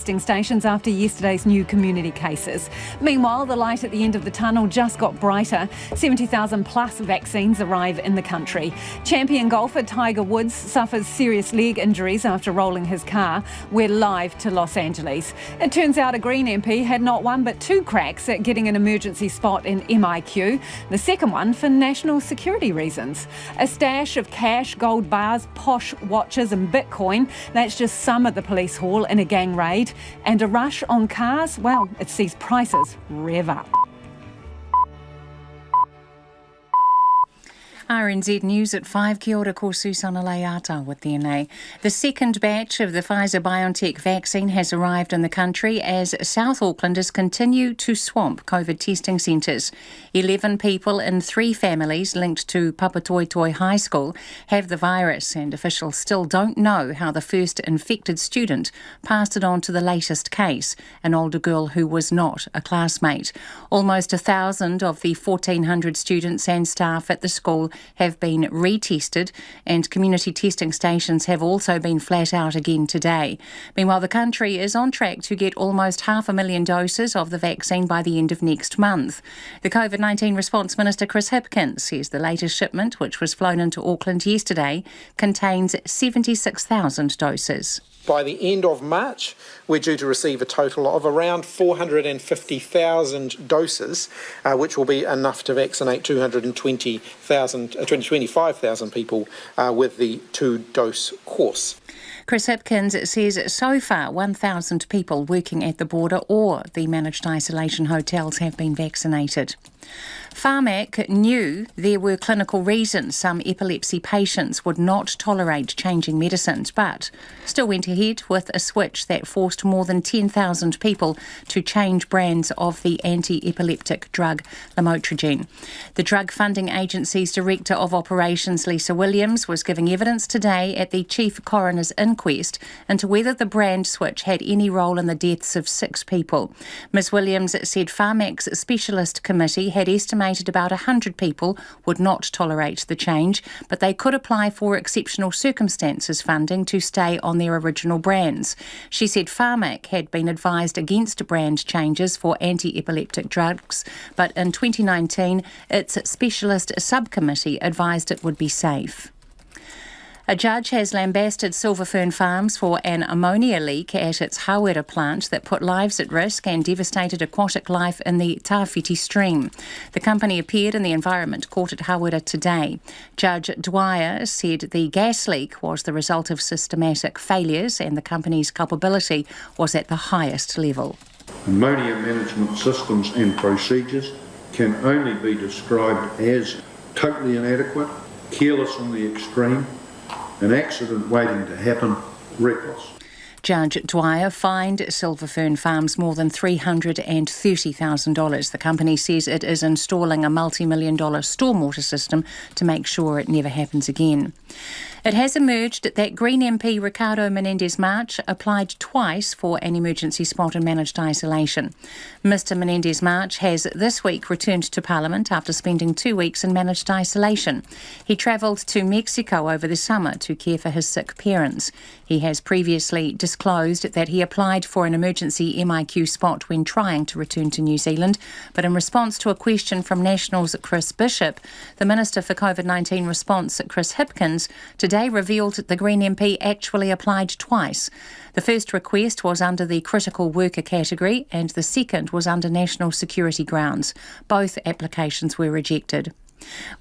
Stations after yesterday's new community cases. Meanwhile, the light at the end of the tunnel just got brighter. 70,000 plus vaccines arrive in the country. Champion golfer Tiger Woods suffers serious leg injuries after rolling his car. We're live to Los Angeles. It turns out a Green MP had not one but two cracks at getting an emergency spot in MIQ, the second one for national security reasons. A stash of cash, gold bars, posh watches and Bitcoin, that's just some at the police hall in a gang raid. And a rush on cars, well, it sees prices rev up. RNZ News at 5. Kia ora, ko Susana Leata with DNA. The second batch of the Pfizer-BioNTech vaccine has arrived in the country as South Aucklanders continue to swamp COVID testing centres. 11 people in 3 families linked to Papatoetoe High School have the virus, and officials still don't know how the first infected student passed it on to the latest case, an older girl who was not a classmate. Almost 1,000 of the 1,400 students and staff at the school have been retested, and community testing stations have also been flat out again today. Meanwhile, the country is on track to get almost 500,000 doses of the vaccine by the end of next month. The COVID-19 Response Minister Chris Hipkins says the latest shipment, which was flown into Auckland yesterday, contains 76,000 doses. By the end of March, we're due to receive a total of around 450,000 doses, which will be enough to vaccinate 25,000 people with the 2-dose course. Chris Hipkins says so far 1,000 people working at the border or the managed isolation hotels have been vaccinated. Pharmac knew there were clinical reasons some epilepsy patients would not tolerate changing medicines, but still went ahead with a switch that forced more than 10,000 people to change brands of the anti-epileptic drug lamotrigine. The Drug Funding Agency's Director of Operations, Lisa Williams, was giving evidence today at the Chief Coroner's inquest into whether the brand switch had any role in the deaths of 6 people. Ms Williams said Pharmac's specialist committee had estimated about 100 people would not tolerate the change, but they could apply for exceptional circumstances funding to stay on their original brands. She said Pharmac had been advised against brand changes for anti-epileptic drugs, but in 2019 its specialist subcommittee advised it would be safe. A judge has lambasted Silver Fern Farms for an ammonia leak at its Hawera plant that put lives at risk and devastated aquatic life in the Tawhiti stream. The company appeared in the Environment Court at Hawera today. Judge Dwyer said the gas leak was the result of systematic failures and the company's culpability was at the highest level. Ammonia management systems and procedures can only be described as totally inadequate, careless on the extreme, an accident waiting to happen, reckless. Judge Dwyer fined Silver Fern Farms more than $330,000. The company says it is installing a multi-million-dollar stormwater system to make sure it never happens again. It has emerged that Green MP Ricardo Menendez-March applied twice for an emergency spot in managed isolation. Mr Menendez-March has this week returned to Parliament after spending 2 weeks in managed isolation. He travelled to Mexico over the summer to care for his sick parents. He has previously disclosed that he applied for an emergency MIQ spot when trying to return to New Zealand, but in response to a question from National's Chris Bishop, the Minister for COVID-19 Response, Chris Hipkins, today revealed the Green MP actually applied twice. The first request was under the critical worker category and the second was under national security grounds. Both applications were rejected.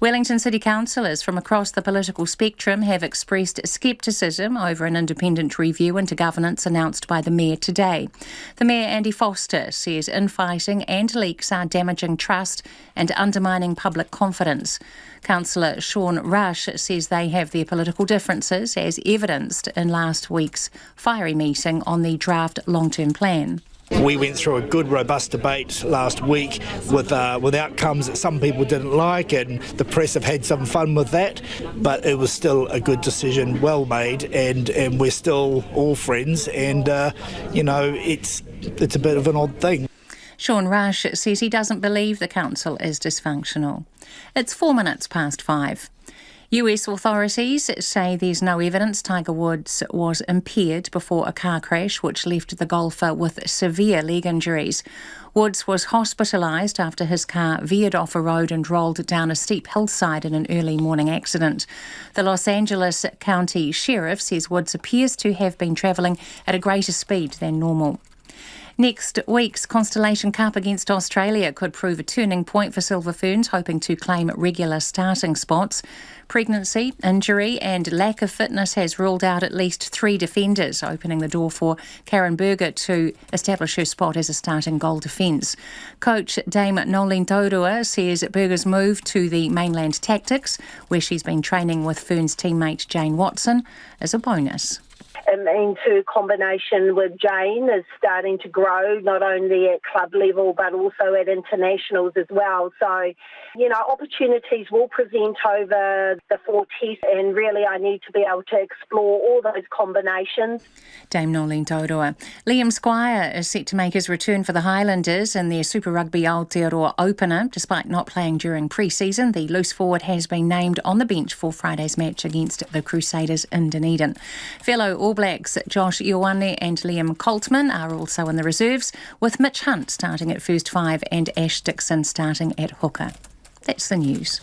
Wellington City councillors from across the political spectrum have expressed scepticism over an independent review into governance announced by the Mayor today. The Mayor, Andy Foster, says infighting and leaks are damaging trust and undermining public confidence. Councillor Sean Rush says they have their political differences, as evidenced in last week's fiery meeting on the draft long-term plan. We went through a good, robust debate last week with outcomes that some people didn't like, and the press have had some fun with that, but it was still a good decision, well made, and we're still all friends, and, it's a bit of an odd thing. Sean Rush says he doesn't believe the council is dysfunctional. It's 4 minutes past 5. US authorities say there's no evidence Tiger Woods was impaired before a car crash which left the golfer with severe leg injuries. Woods was hospitalised after his car veered off a road and rolled down a steep hillside in an early morning accident. The Los Angeles County Sheriff says Woods appears to have been travelling at a greater speed than normal. Next week's Constellation Cup against Australia could prove a turning point for Silver Ferns, hoping to claim regular starting spots. Pregnancy, injury and lack of fitness has ruled out at least 3 defenders, opening the door for Karen Berger to establish her spot as a starting goal defence. Coach Dame Nolene Taurua says Berger's move to the mainland tactics, where she's been training with Ferns teammate Jane Watson, is a bonus. Into combination with Jane is starting to grow, not only at club level but also at internationals as well. So, opportunities will present over the 4 tests, and really I need to be able to explore all those combinations. Dame Nolene Taurua. Liam Squire is set to make his return for the Highlanders in their Super Rugby Aotearoa opener. Despite not playing during pre-season, the loose forward has been named on the bench for Friday's match against the Crusaders in Dunedin. Fellow All Blacks Josh Ioane and Liam Coltman are also in the reserves, with Mitch Hunt starting at first 5 and Ash Dixon starting at hooker. That's the news.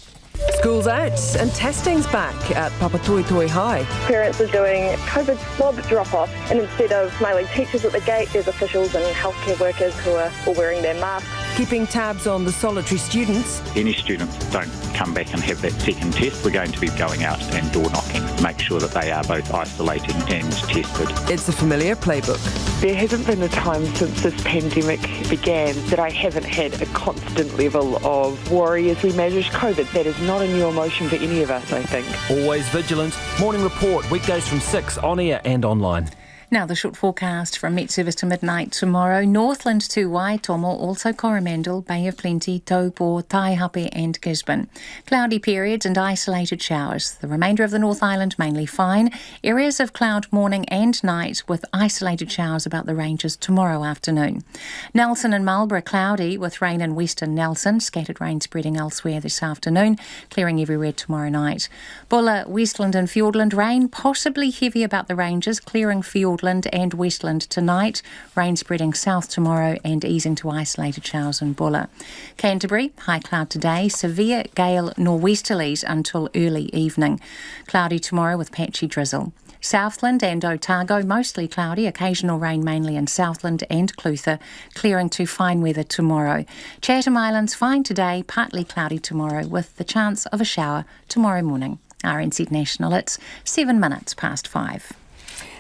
School's out and testing's back at Papatoetoe High. Parents are doing COVID swab drop-off, and instead of smiling teachers at the gate, there's officials and healthcare workers who are all wearing their masks. Keeping tabs on the solitary students. Any students that don't come back and have that second test, we're going to be going out and door knocking to make sure that they are both isolating and tested. It's a familiar playbook. There hasn't been a time since this pandemic began that I haven't had a constant level of worry as we manage COVID. That is not a new emotion for any of us, I think. Always vigilant. Morning Report, weekdays from 6 on air and online. Now the short forecast from Met Service to midnight tomorrow. Northland to Waitomo, also Coromandel, Bay of Plenty, Taupo, Taihape and Gisborne. Cloudy periods and isolated showers. The remainder of the North Island mainly fine. Areas of cloud morning and night with isolated showers about the ranges tomorrow afternoon. Nelson and Marlborough cloudy with rain in western Nelson. Scattered rain spreading elsewhere this afternoon, clearing everywhere tomorrow night. Bulla, Westland and Fiordland rain, possibly heavy about the ranges, clearing Fiordland and Westland tonight, rain spreading south tomorrow and easing to isolated showers in Bulla. Canterbury, high cloud today, severe gale norwesterlies until early evening. Cloudy tomorrow with patchy drizzle. Southland and Otago, mostly cloudy, occasional rain mainly in Southland and Clutha, clearing to fine weather tomorrow. Chatham Islands fine today, partly cloudy tomorrow with the chance of a shower tomorrow morning. RNZ National, it's 7 minutes past 5.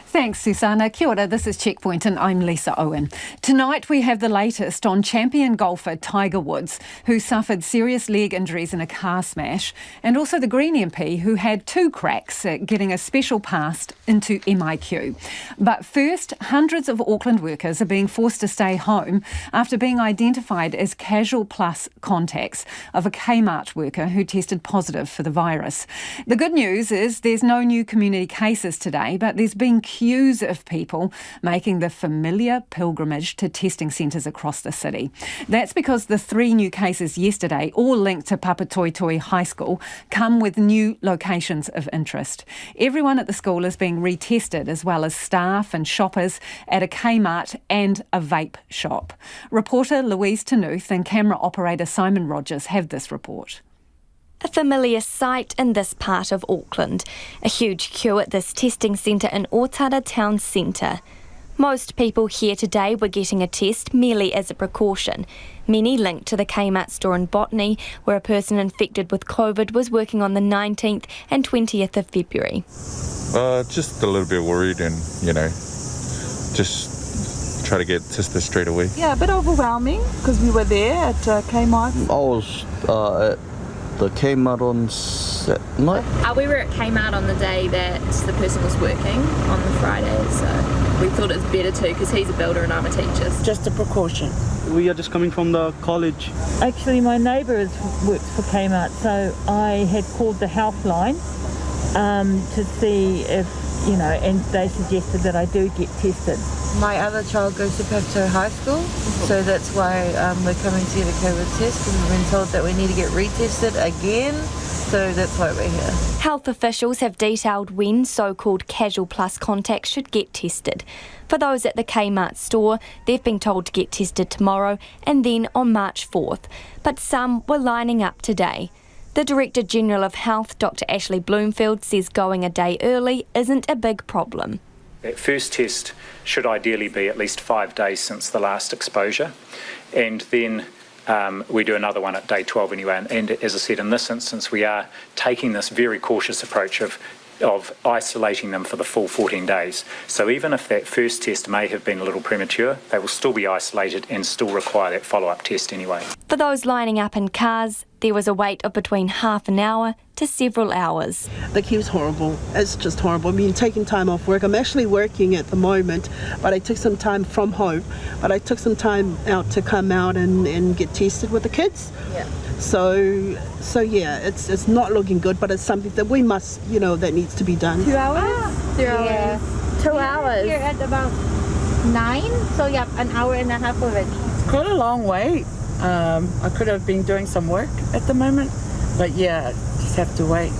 Thanks, Susanna. Kia ora, this is Checkpoint and I'm Lisa Owen. Tonight we have the latest on champion golfer Tiger Woods, who suffered serious leg injuries in a car smash, and also the Green MP, who had 2 cracks at getting a special pass into MIQ. But first, hundreds of Auckland workers are being forced to stay home after being identified as Casual Plus contacts of a Kmart worker who tested positive for the virus. The good news is there's no new community cases today, but there's been queues of people making the familiar pilgrimage to testing centres across the city. That's because the 3 new cases yesterday, all linked to Papatoetoe High School, come with new locations of interest. Everyone at the school is being retested, as well as staff and shoppers at a Kmart and a vape shop. Reporter Louise Tanuth and camera operator Simon Rogers have this report. A familiar sight in this part of Auckland. A huge queue at this testing centre in Otara Town Centre. Most people here today were getting a test merely as a precaution. Many linked to the Kmart store in Botany, where a person infected with COVID was working on the 19th and 20th of February. Just a little bit worried and, just try to get tested straight away. Yeah, a bit overwhelming because we were there at Kmart. I was at the Kmart on Saturday. We were at Kmart on the day that the person was working on the Friday, so we thought it was better too because he's a builder and I'm a teacher. Just a precaution. We are just coming from the college. Actually, my neighbour works for Kmart, so I had called the healthline to see if, and they suggested that I do get tested. My other child goes to Papatoetoe High School, so that's why we're coming to get a COVID test, because we've been told that we need to get retested again so that's why we're here. Health officials have detailed when so-called casual plus contacts should get tested. For those at the Kmart store, they've been told to get tested tomorrow and then on March 4th, but some were lining up today. The Director General of Health, Dr. Ashley Bloomfield, says going a day early isn't a big problem. That first test should ideally be at least 5 days since the last exposure, and then we do another one at day 12 anyway. And as I said, in this instance, we are taking this very cautious approach of isolating them for the full 14 days. So even if that first test may have been a little premature, they will still be isolated and still require that follow-up test anyway. For those lining up in cars, there was a wait of between half an hour to several hours. The queue's horrible. It's just horrible. I mean, taking time off work. I'm actually working at the moment, but I took some time from home. But I took some time out to come out and get tested with the kids. Yeah. So yeah, it's not looking good, but it's something that we must, that needs to be done. 2 hours? 2 hours. Yeah. 2 hours. Here at about 9, so yeah, an hour and a half already. It's quite a long wait. I could have been doing some work at the moment, but yeah, just have to wait.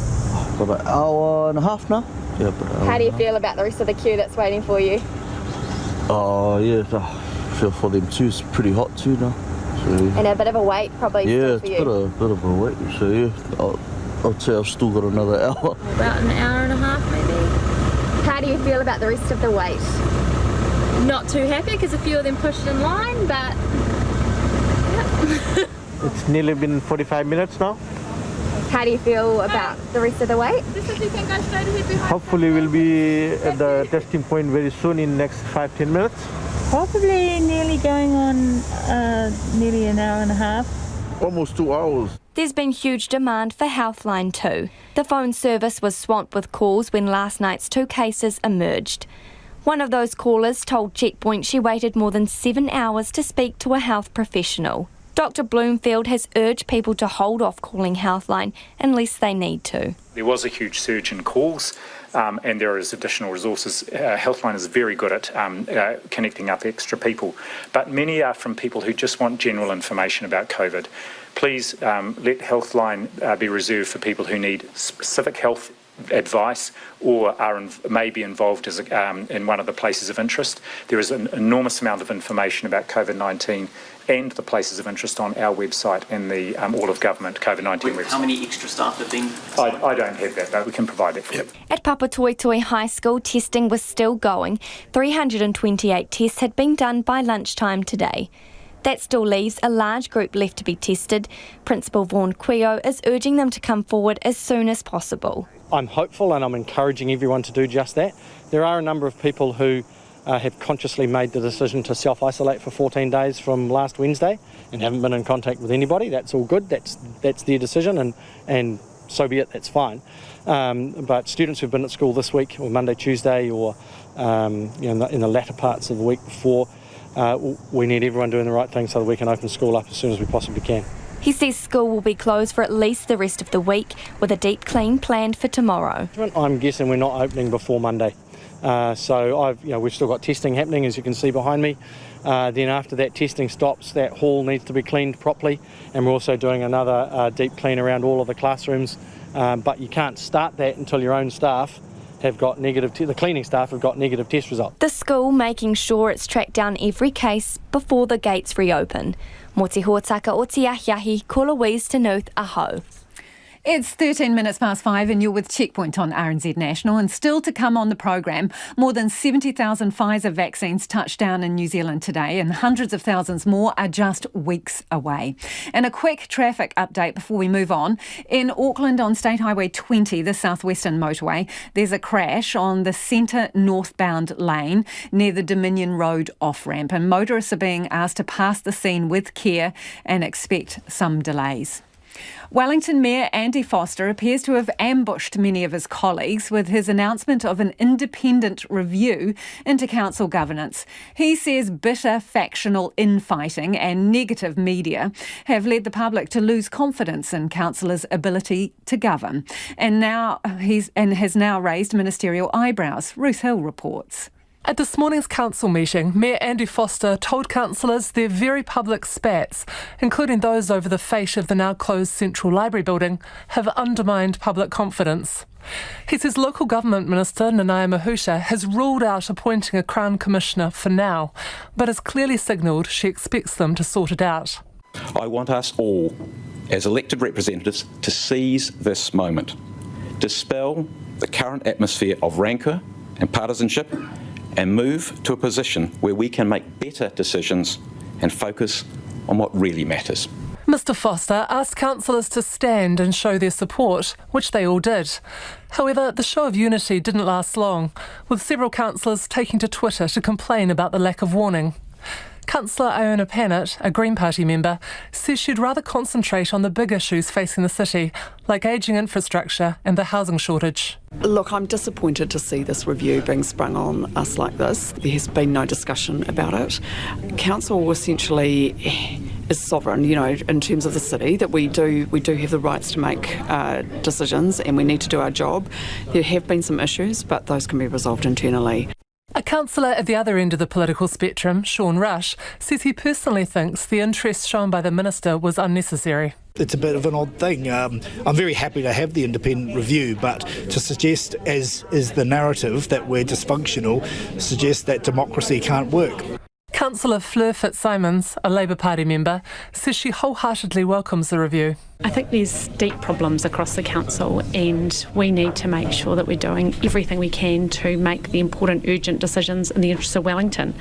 About an hour and a half now. Yeah, How do you feel about the rest of the queue that's waiting for you? Oh, yeah, I feel for them too. It's pretty hot too now. So, And a bit of a wait probably yeah, still for it's you. a bit of a wait. So yeah, I'd say I've still got another hour. About an hour and a half maybe. How do you feel about the rest of the wait? Not too happy because a few of them pushed in line, but It's nearly been 45 minutes now. how do you feel about the rest of the wait? Hopefully we'll be at the testing point very soon in next 5-10 minutes. Probably nearly going on nearly an hour and a half. Almost 2 hours. There's been huge demand for Healthline too. The phone service was swamped with calls when last night's 2 cases emerged. One of those callers told Checkpoint she waited more than 7 hours to speak to a health professional. Dr. Bloomfield has urged people to hold off calling Healthline unless they need to. There was a huge surge in calls, and there is additional resources. Healthline is very good at connecting up extra people, but many are from people who just want general information about COVID. Please let Healthline be reserved for people who need specific health advice or may be involved in one of the places of interest. There is an enormous amount of information about COVID-19 and the places of interest on our website and the all of government COVID-19 website. How many extra staff have been? I don't have that, but we can provide that for you. At Papatoetoe High School, testing was still going. 328 tests had been done by lunchtime today. That still leaves a large group left to be tested. Principal Vaughan Quio is urging them to come forward as soon as possible. I'm hopeful and I'm encouraging everyone to do just that. There are a number of people who have consciously made the decision to self-isolate for 14 days from last Wednesday and haven't been in contact with anybody. That's all good. That's their decision and so be it, that's fine. But students who've been at school this week or Monday, Tuesday or in the latter parts of the week before, we need everyone doing the right thing so that we can open school up as soon as we possibly can. He says school will be closed for at least the rest of the week with a deep clean planned for tomorrow. I'm guessing we're not opening before Monday. So we've still got testing happening, as you can see behind me. Then after that testing stops, that hall needs to be cleaned properly, and we're also doing another deep clean around all of the classrooms. But you can't start that until your own staff have got the cleaning staff have got negative test results. The school making sure it's tracked down every case before the gates reopen. Mō te hōtaka o te ahiahi, ko Louise te Nuth, aho. It's 13 minutes past 5 and you're with Checkpoint on RNZ National, and still to come on the program, more than 70,000 Pfizer vaccines touched down in New Zealand today and hundreds of thousands more are just weeks away. And a quick traffic update before we move on. In Auckland on State Highway 20, the southwestern motorway, there's a crash on the centre northbound lane near the Dominion Road off-ramp, and motorists are being asked to pass the scene with care and expect some delays. Wellington Mayor Andy Foster appears to have ambushed many of his colleagues with his announcement of an independent review into council governance. He says bitter factional infighting and negative media have led the public to lose confidence in councillors' ability to govern, and has now raised ministerial eyebrows. Ruth Hill reports. At this morning's council meeting, Mayor Andy Foster told councillors their very public spats, including those over the fate of the now closed Central Library building, have undermined public confidence. He says local government minister Nanaya Mahuta has ruled out appointing a Crown Commissioner for now, but has clearly signalled she expects them to sort it out. I want us all, as elected representatives, to seize this moment, dispel the current atmosphere of rancour and partisanship, and move to a position where we can make better decisions and focus on what really matters. Mr Foster asked councillors to stand and show their support, which they all did. However, the show of unity didn't last long, with several councillors taking to Twitter to complain about the lack of warning. Councillor Iona Pannett, a Green Party member, says she'd rather concentrate on the big issues facing the city, like ageing infrastructure and the housing shortage. Look, I'm disappointed to see this review being sprung on us like this. There has been no discussion about it. Council essentially is sovereign, in terms of the city, that we do have the rights to make decisions, and we need to do our job. There have been some issues, but those can be resolved internally. A councillor at the other end of the political spectrum, Sean Rush, says he personally thinks the interest shown by the minister was unnecessary. It's a bit of an odd thing. I'm very happy to have the independent review, but to suggest, as is the narrative, that we're dysfunctional, suggests that democracy can't work. Councillor Fleur Fitzsimons, a Labour Party member, says she wholeheartedly welcomes the review. I think there's deep problems across the council, and we need to make sure that we're doing everything we can to make the important urgent decisions in the interests of Wellington.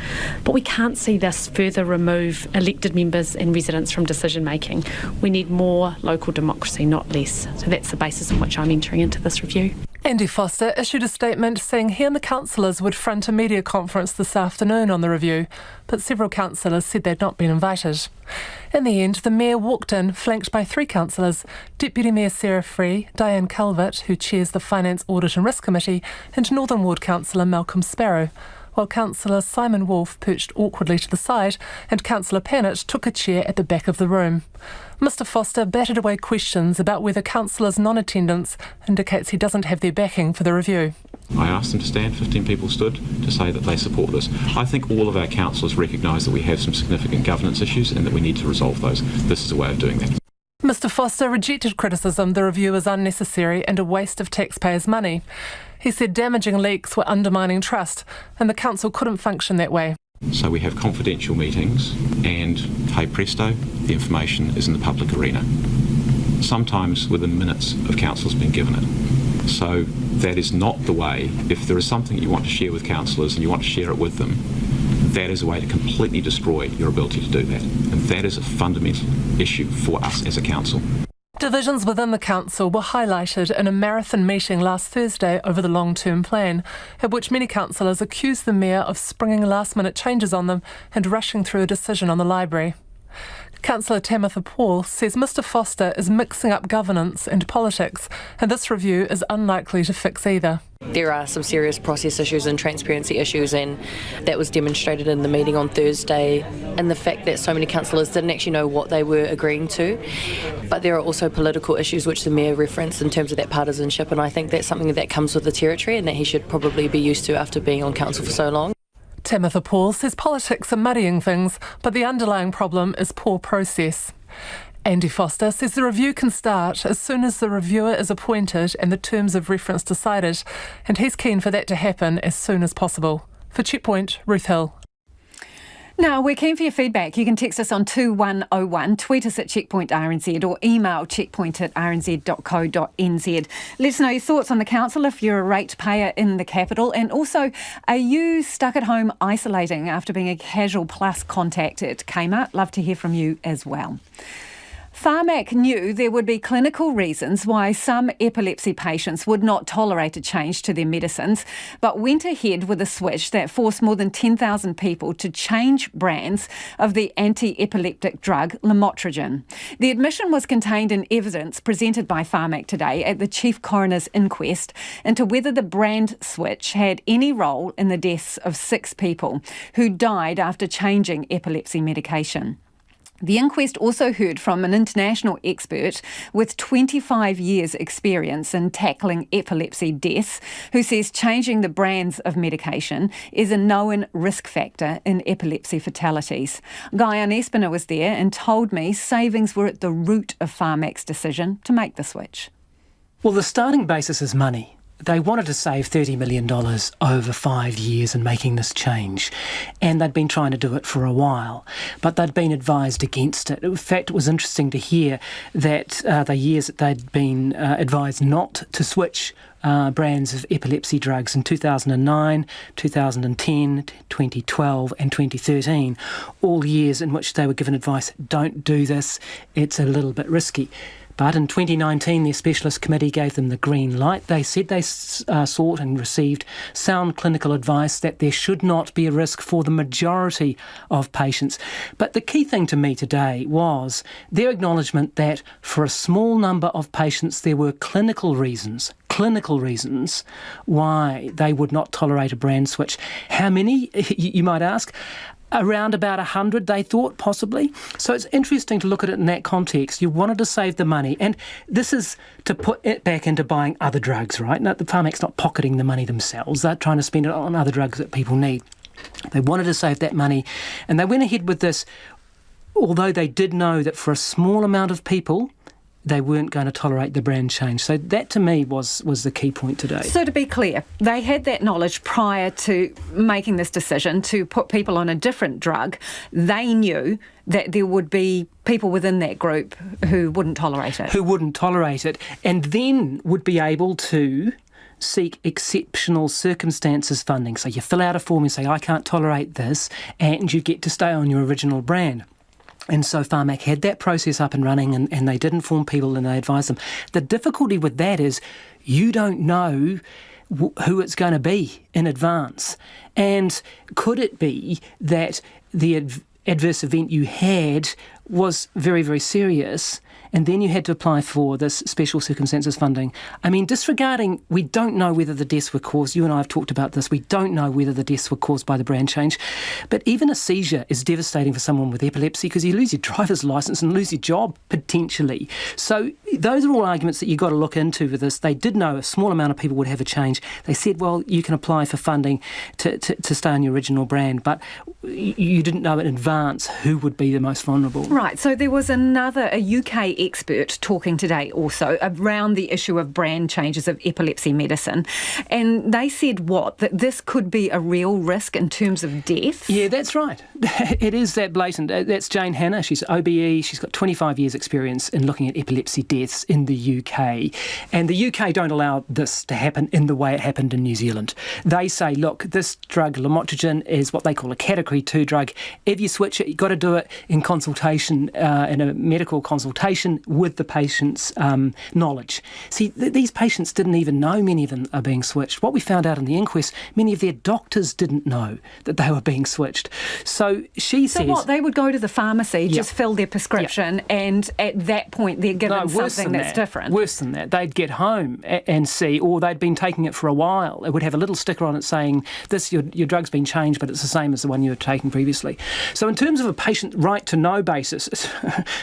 But we can't see this further remove elected members and residents from decision making. We need more local democracy, not less. So that's the basis on which I'm entering into this review. Andy Foster issued a statement saying he and the councillors would front a media conference this afternoon on the review, but several councillors said they'd not been invited. In the end, the Mayor walked in, flanked by three councillors, Deputy Mayor Sarah Free, Diane Calvert, who chairs the Finance, Audit and Risk Committee, and Northern Ward Councillor Malcolm Sparrow, while Councillor Simon Wolfe perched awkwardly to the side and Councillor Pannett took a chair at the back of the room. Mr Foster batted away questions about whether councillors' non-attendance indicates he doesn't have their backing for the review. I asked them to stand, 15 people stood to say that they support this. I think all of our councillors recognise that we have some significant governance issues and that we need to resolve those. This is a way of doing that. Mr Foster rejected criticism the review is unnecessary and a waste of taxpayers' money. He said damaging leaks were undermining trust and the council couldn't function that way. So we have confidential meetings and, hey presto, the information is in the public arena. Sometimes within minutes of council's been given it. So that is not the way. If there is something you want to share with councillors and you want to share it with them, that is a way to completely destroy your ability to do that. And that is a fundamental issue for us as a council. Divisions within the council were highlighted in a marathon meeting last Thursday over the long-term plan, at which many councillors accused the Mayor of springing last-minute changes on them and rushing through a decision on the library. Councillor Tamitha Paul says Mr Foster is mixing up governance and politics, and this review is unlikely to fix either. There are some serious process issues and transparency issues, and that was demonstrated in the meeting on Thursday, and the fact that so many councillors didn't actually know what they were agreeing to. But there are also political issues which the Mayor referenced in terms of that partisanship, and I think that's something that comes with the territory and that he should probably be used to after being on council for so long. Tamitha Paul says politics are muddying things, but the underlying problem is poor process. Andy Foster says the review can start as soon as the reviewer is appointed and the terms of reference decided, and he's keen for that to happen as soon as possible. For Checkpoint, Ruth Hill. Now, we're keen for your feedback. You can text us on 2101, tweet us at Checkpoint RNZ or email checkpoint@rnz.co.nz. Let us know your thoughts on the council if you're a ratepayer in the capital, and also, are you stuck at home isolating after being a Casual Plus contact at Kmart? Love to hear from you as well. Pharmac knew there would be clinical reasons why some epilepsy patients would not tolerate a change to their medicines, but went ahead with a switch that forced more than 10,000 people to change brands of the anti-epileptic drug lamotrigine. The admission was contained in evidence presented by Pharmac today at the Chief Coroner's inquest into whether the brand switch had any role in the deaths of 6 people who died after changing epilepsy medication. The inquest also heard from an international expert with 25 years' experience in tackling epilepsy deaths, who says changing the brands of medication is a known risk factor in epilepsy fatalities. Guyon Espiner was there and told me savings were at the root of Pharmac's decision to make the switch. Well, the starting basis is money. They wanted to save $30 million over 5 years in making this change, and they'd been trying to do it for a while, but they'd been advised against it. In fact, it was interesting to hear that the years that they'd been advised not to switch brands of epilepsy drugs in 2009, 2010, 2012 and 2013, all years in which they were given advice, don't do this, it's a little bit risky. But in 2019, their specialist committee gave them the green light. They said they sought and received sound clinical advice that there should not be a risk for the majority of patients. But the key thing to me today was their acknowledgement that for a small number of patients, there were clinical reasons why they would not tolerate a brand switch. How many, you might ask? Around about 100, they thought, possibly. So it's interesting to look at it in that context. You wanted to save the money, and this is to put it back into buying other drugs, right? Now, the Pharmac's not pocketing the money themselves. They're trying to spend it on other drugs that people need. They wanted to save that money, and they went ahead with this, although they did know that for a small amount of people, they weren't going to tolerate the brand change. So that, to me, was the key point today. So to be clear, they had that knowledge prior to making this decision to put people on a different drug. They knew that there would be people within that group who wouldn't tolerate it. And then would be able to seek exceptional circumstances funding. So you fill out a form and say, I can't tolerate this, and you get to stay on your original brand. And so Pharmac had that process up and running, and they did inform people and they advised them. The difficulty with that is you don't know who it's going to be in advance. And could it be that the adverse event you had was very, very serious, and then you had to apply for this special circumstances funding? I mean, disregarding, we don't know whether the deaths were caused. You and I have talked about this. We don't know whether the deaths were caused by the brand change. But even a seizure is devastating for someone with epilepsy because you lose your driver's licence and lose your job, potentially. So those are all arguments that you've got to look into with this. They did know a small amount of people would have a change. They said, well, you can apply for funding to stay on your original brand, but you didn't know in advance who would be the most vulnerable. Right, so there was a UK expert talking today also around the issue of brand changes of epilepsy medicine, and they said that this could be a real risk in terms of deaths? Yeah, that's right. It is that blatant. That's Jane Hanna. She's OBE. She's got 25 years experience in looking at epilepsy deaths in the UK, and the UK don't allow this to happen in the way it happened in New Zealand. They say, look, this drug, lamotrigine, is what they call a Category 2 drug. If you switch it, you've got to do it in consultation, in a medical consultation with the patient's knowledge. See, these patients didn't even know many of them are being switched. What we found out in the inquest, many of their doctors didn't know that they were being switched. So she says... So what, they would go to the pharmacy, just fill their prescription, and at that point they're given something that's different? Worse than that. They'd get home and see, or they'd been taking it for a while. It would have a little sticker on it saying, this, your drug's been changed, but it's the same as the one you were taking previously. So in terms of a patient right-to-know basis,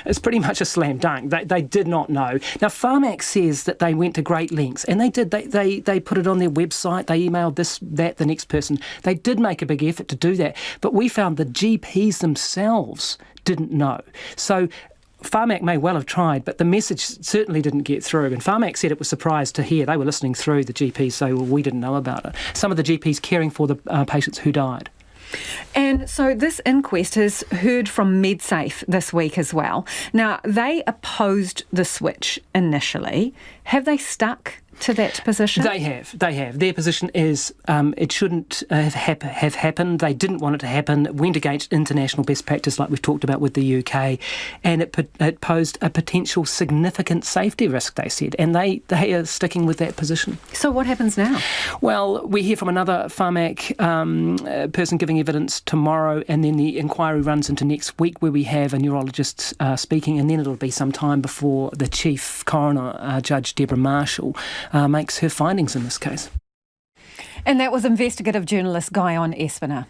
it's pretty much a slam dunk. They did not know. Now, Pharmac says that they went to great lengths, and they did. They put it on their website. They emailed this, that, the next person. They did make a big effort to do that. But we found the GPs themselves didn't know. So Pharmac may well have tried, but the message certainly didn't get through. And Pharmac said it was surprised to hear. They were listening through the GPs say, well, we didn't know about it. Some of the GPs caring for the patients who died. And so this inquest has heard from MedSafe this week as well. Now, they opposed the switch initially. Have they stuck to that position? They have. Their position is it shouldn't have happened. They didn't want it to happen. It went against international best practice, like we've talked about with the UK, and it posed a potential significant safety risk, they said, and they are sticking with that position. So what happens now? Well, we hear from another Pharmac person giving evidence tomorrow, and then the inquiry runs into next week, where we have a neurologist speaking, and then it'll be some time before the chief coroner, Judge Deborah Marshall, makes her findings in this case. And that was investigative journalist Guyon Espiner.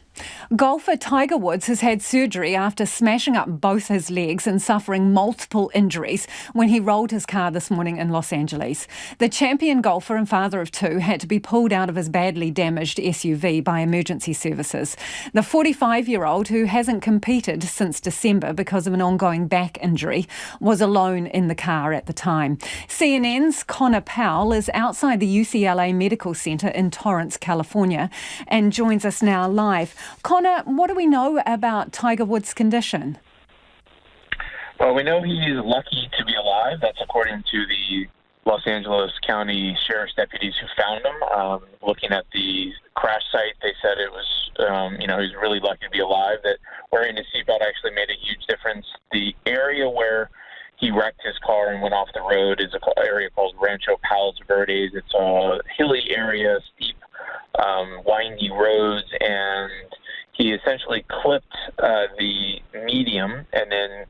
Golfer Tiger Woods has had surgery after smashing up both his legs and suffering multiple injuries when he rolled his car this morning in Los Angeles. The champion golfer and father of two had to be pulled out of his badly damaged SUV by emergency services. The 45-year-old, who hasn't competed since December because of an ongoing back injury, was alone in the car at the time. CNN's Connor Powell is outside the UCLA Medical Center in Torrance, California, and joins us now live. Connor, what do we know about Tiger Woods' condition? Well, we know he's lucky to be alive. That's according to the Los Angeles County Sheriff's deputies who found him. Looking at the crash site, they said it was, he was really lucky to be alive, that wearing his seatbelt actually made a huge difference. The area where he wrecked his car and went off the road is an area called Rancho Palos Verdes. It's a hilly area, steep, windy roads, and he essentially clipped the medium and then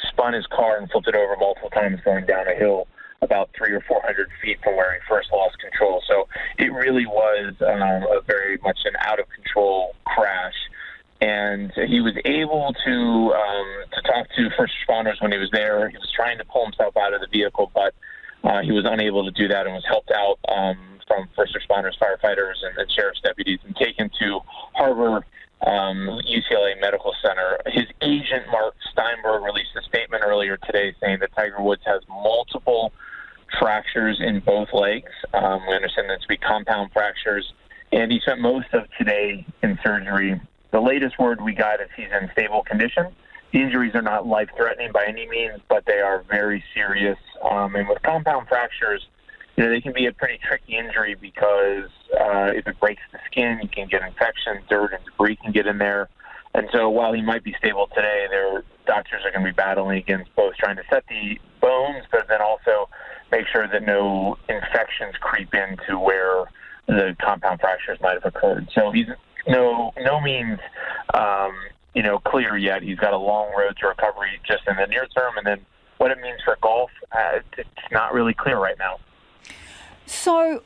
spun his car and flipped it over multiple times going down a hill about 300 or 400 feet from where he first lost control. So it really was a very much an out-of-control crash. And he was able to talk to first responders when he was there. He was trying to pull himself out of the vehicle, but he was unable to do that and was helped out from first responders, firefighters, and sheriff's deputies, and taken to Harbor UCLA Medical Center. His agent, Mark Steinberg, released a statement earlier today saying that Tiger Woods has multiple fractures in both legs. We understand that to be compound fractures, and he spent most of today in surgery. The latest word we got is he's in stable condition. The injuries are not life-threatening by any means, but they are very serious. And with compound fractures, they can be a pretty tricky injury because if it breaks the skin, you can get infection, dirt and debris can get in there. And so while he might be stable today, their doctors are going to be battling against both trying to set the bones, but then also make sure that no infections creep into where the compound fractures might have occurred. So he's no means, clear yet. He's got a long road to recovery just in the near term, and then what it means for golf, it's not really clear right now. So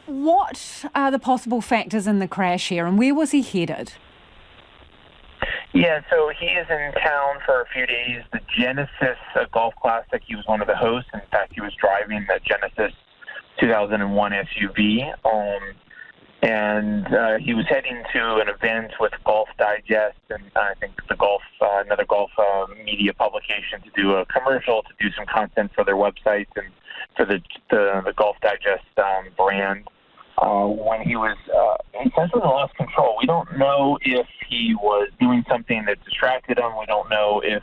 what are the possible factors in the crash here, and where was he headed? Yeah, so he is in town for a few days. The Genesis Golf Classic, he was one of the hosts. In fact, he was driving the Genesis 2001 SUV. And he was heading to an event with Golf Digest and I think another golf media publication to do a commercial, to do some content for their website and for the Golf Digest brand. When he was essentially lost control, we don't know if he was doing something that distracted him. We don't know if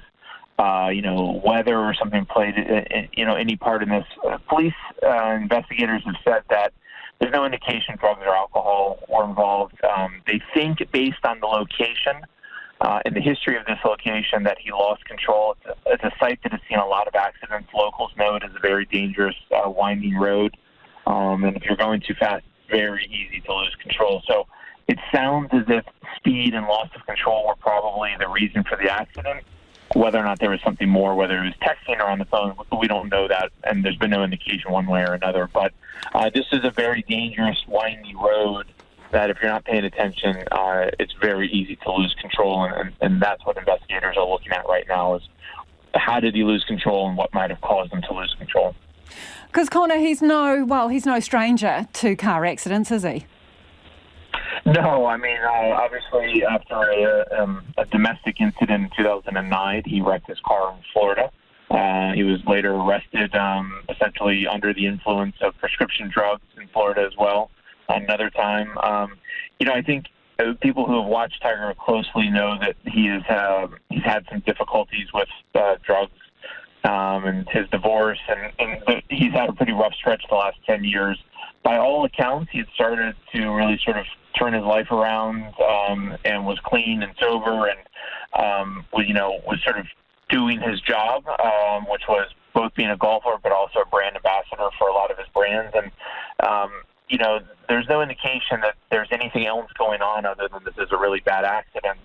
weather or something played any part in this. Police investigators have said that there's no indication drugs or alcohol were involved. They think, based on the location and the history of this location, that he lost control. It's a site that has seen a lot of accidents. Locals know it is a very dangerous, winding road. And if you're going too fast, it's very easy to lose control. So it sounds as if speed and loss of control were probably the reason for the accident. Whether or not there was something more, whether it was texting or on the phone, we don't know that, and there's been no indication one way or another. But this is a very dangerous, windy road that if you're not paying attention, it's very easy to lose control, and that's what investigators are looking at right now is how did he lose control and what might have caused him to lose control. Because, Connor, he's no stranger to car accidents, is he? No, I mean, obviously after a domestic incident in 2009, he wrecked his car in Florida. He was later arrested, essentially under the influence of prescription drugs in Florida as well. Another time, I think people who have watched Tiger closely know that he's had some difficulties with drugs and his divorce, and he's had a pretty rough stretch the last 10 years. By all accounts, he had started to really sort of turn his life around and was clean and sober and was sort of doing his job, which was both being a golfer but also a brand ambassador for a lot of his brands. And, there's no indication that there's anything else going on other than this is a really bad accident.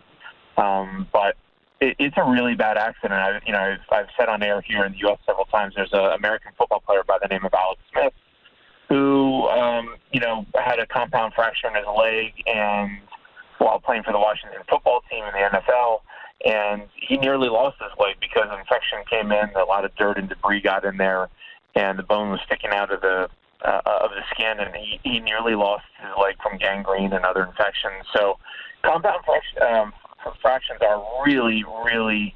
But it's a really bad accident. I've said on air here in the U.S. several times, there's an American football player by the name of Alex Smith who, had a compound fracture in his leg and while playing for the Washington football team in the NFL, and he nearly lost his leg because infection came in, a lot of dirt and debris got in there, and the bone was sticking out of the skin, and he nearly lost his leg from gangrene and other infections. So compound fractions are really, really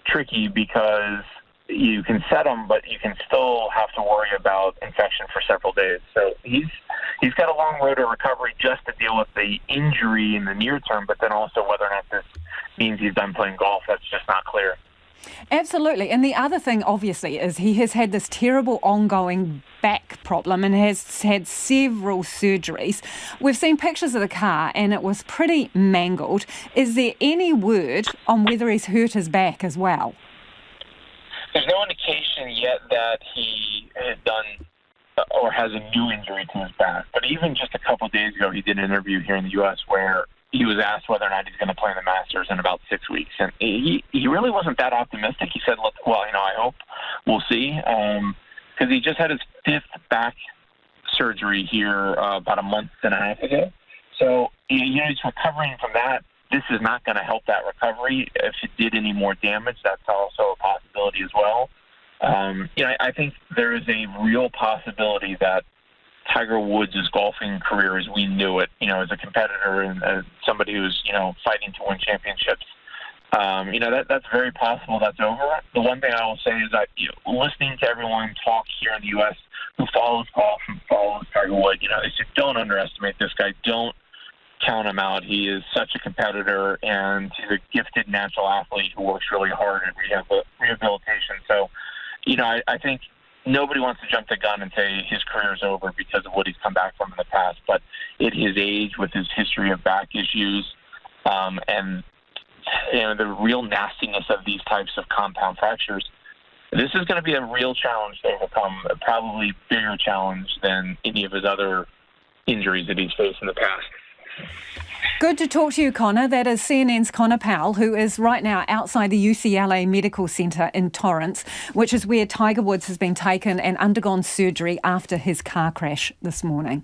tricky because you can set them, but you can still have to worry about infection for several days. So he's got a long road to recovery just to deal with the injury in the near term, but then also whether or not this means he's done playing golf, that's just not clear. Absolutely. And the other thing, obviously, is he has had this terrible ongoing back problem and has had several surgeries. We've seen pictures of the car and it was pretty mangled. Is there any word on whether he's hurt his back as well? There's no indication yet that he has done or has a new injury to his back. But even just a couple of days ago, he did an interview here in the U.S. where he was asked whether or not he's going to play in the Masters in about 6 weeks. And he really wasn't that optimistic. He said, well, I hope. We'll see. Because he just had his 5th back surgery here about a month and a half ago. So, he's recovering from that. This is not going to help that recovery. If it did any more damage, that's also a possibility as well. I think there is a real possibility that Tiger Woods' golfing career as we knew it, as a competitor and somebody who's, fighting to win championships, that's very possible that's over. The one thing I will say is that listening to everyone talk here in the U.S. who follows golf and follows Tiger Woods, they say, don't underestimate this guy. Don't count him out. He is such a competitor, and he's a gifted natural athlete who works really hard at rehabilitation. So, I think nobody wants to jump the gun and say his career is over because of what he's come back from in the past. But at his age, with his history of back issues, and the real nastiness of these types of compound fractures, this is going to be a real challenge to overcome, a probably bigger challenge than any of his other injuries that he's faced in the past. Good to talk to you, Connor. That is CNN's Connor Powell, who is right now outside the UCLA Medical Centre in Torrance, which is where Tiger Woods has been taken and undergone surgery after his car crash this morning.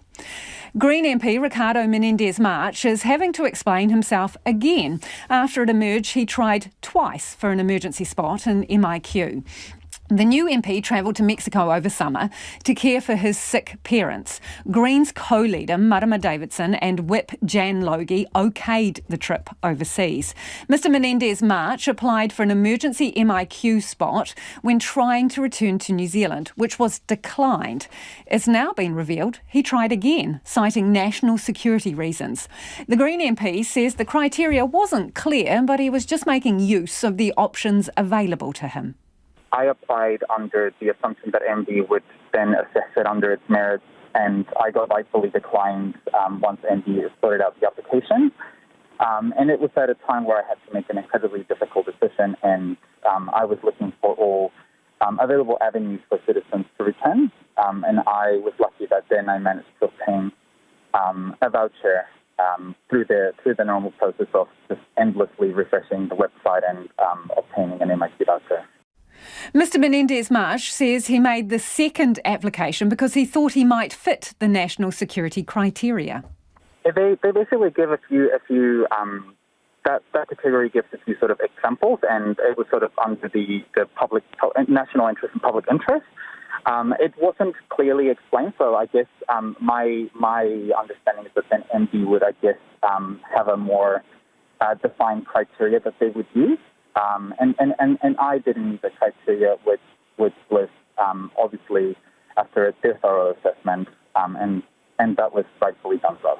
Green MP Ricardo Menendez-March is having to explain himself again after it emerged he tried twice for an emergency spot in MIQ. The new MP travelled to Mexico over summer to care for his sick parents. Greens co-leader Marama Davidson and Whip Jan Logie okayed the trip overseas. Mr Menendez-March applied for an emergency MIQ spot when trying to return to New Zealand, which was declined. It's now been revealed he tried again, citing national security reasons. The Green MP says the criteria wasn't clear, but he was just making use of the options available to him. I applied under the assumption that MD would then assess it under its merits, and I got rightfully declined once MD sorted out the application. And it was at a time where I had to make an incredibly difficult decision, and I was looking for all available avenues for citizens to return. And I was lucky that then I managed to obtain a voucher through the normal process of just endlessly refreshing the website and obtaining an MIQ voucher. Mr Menendez-March says he made the second application because he thought he might fit the national security criteria. They basically give a few that category gives a few sort of examples, and it was sort of under the public national interest and public interest. It wasn't clearly explained, so I guess my understanding is that then MD would, I guess, have a more defined criteria that they would use. And I didn't meet the criteria, which was obviously after a thorough assessment, and that was rightfully done so.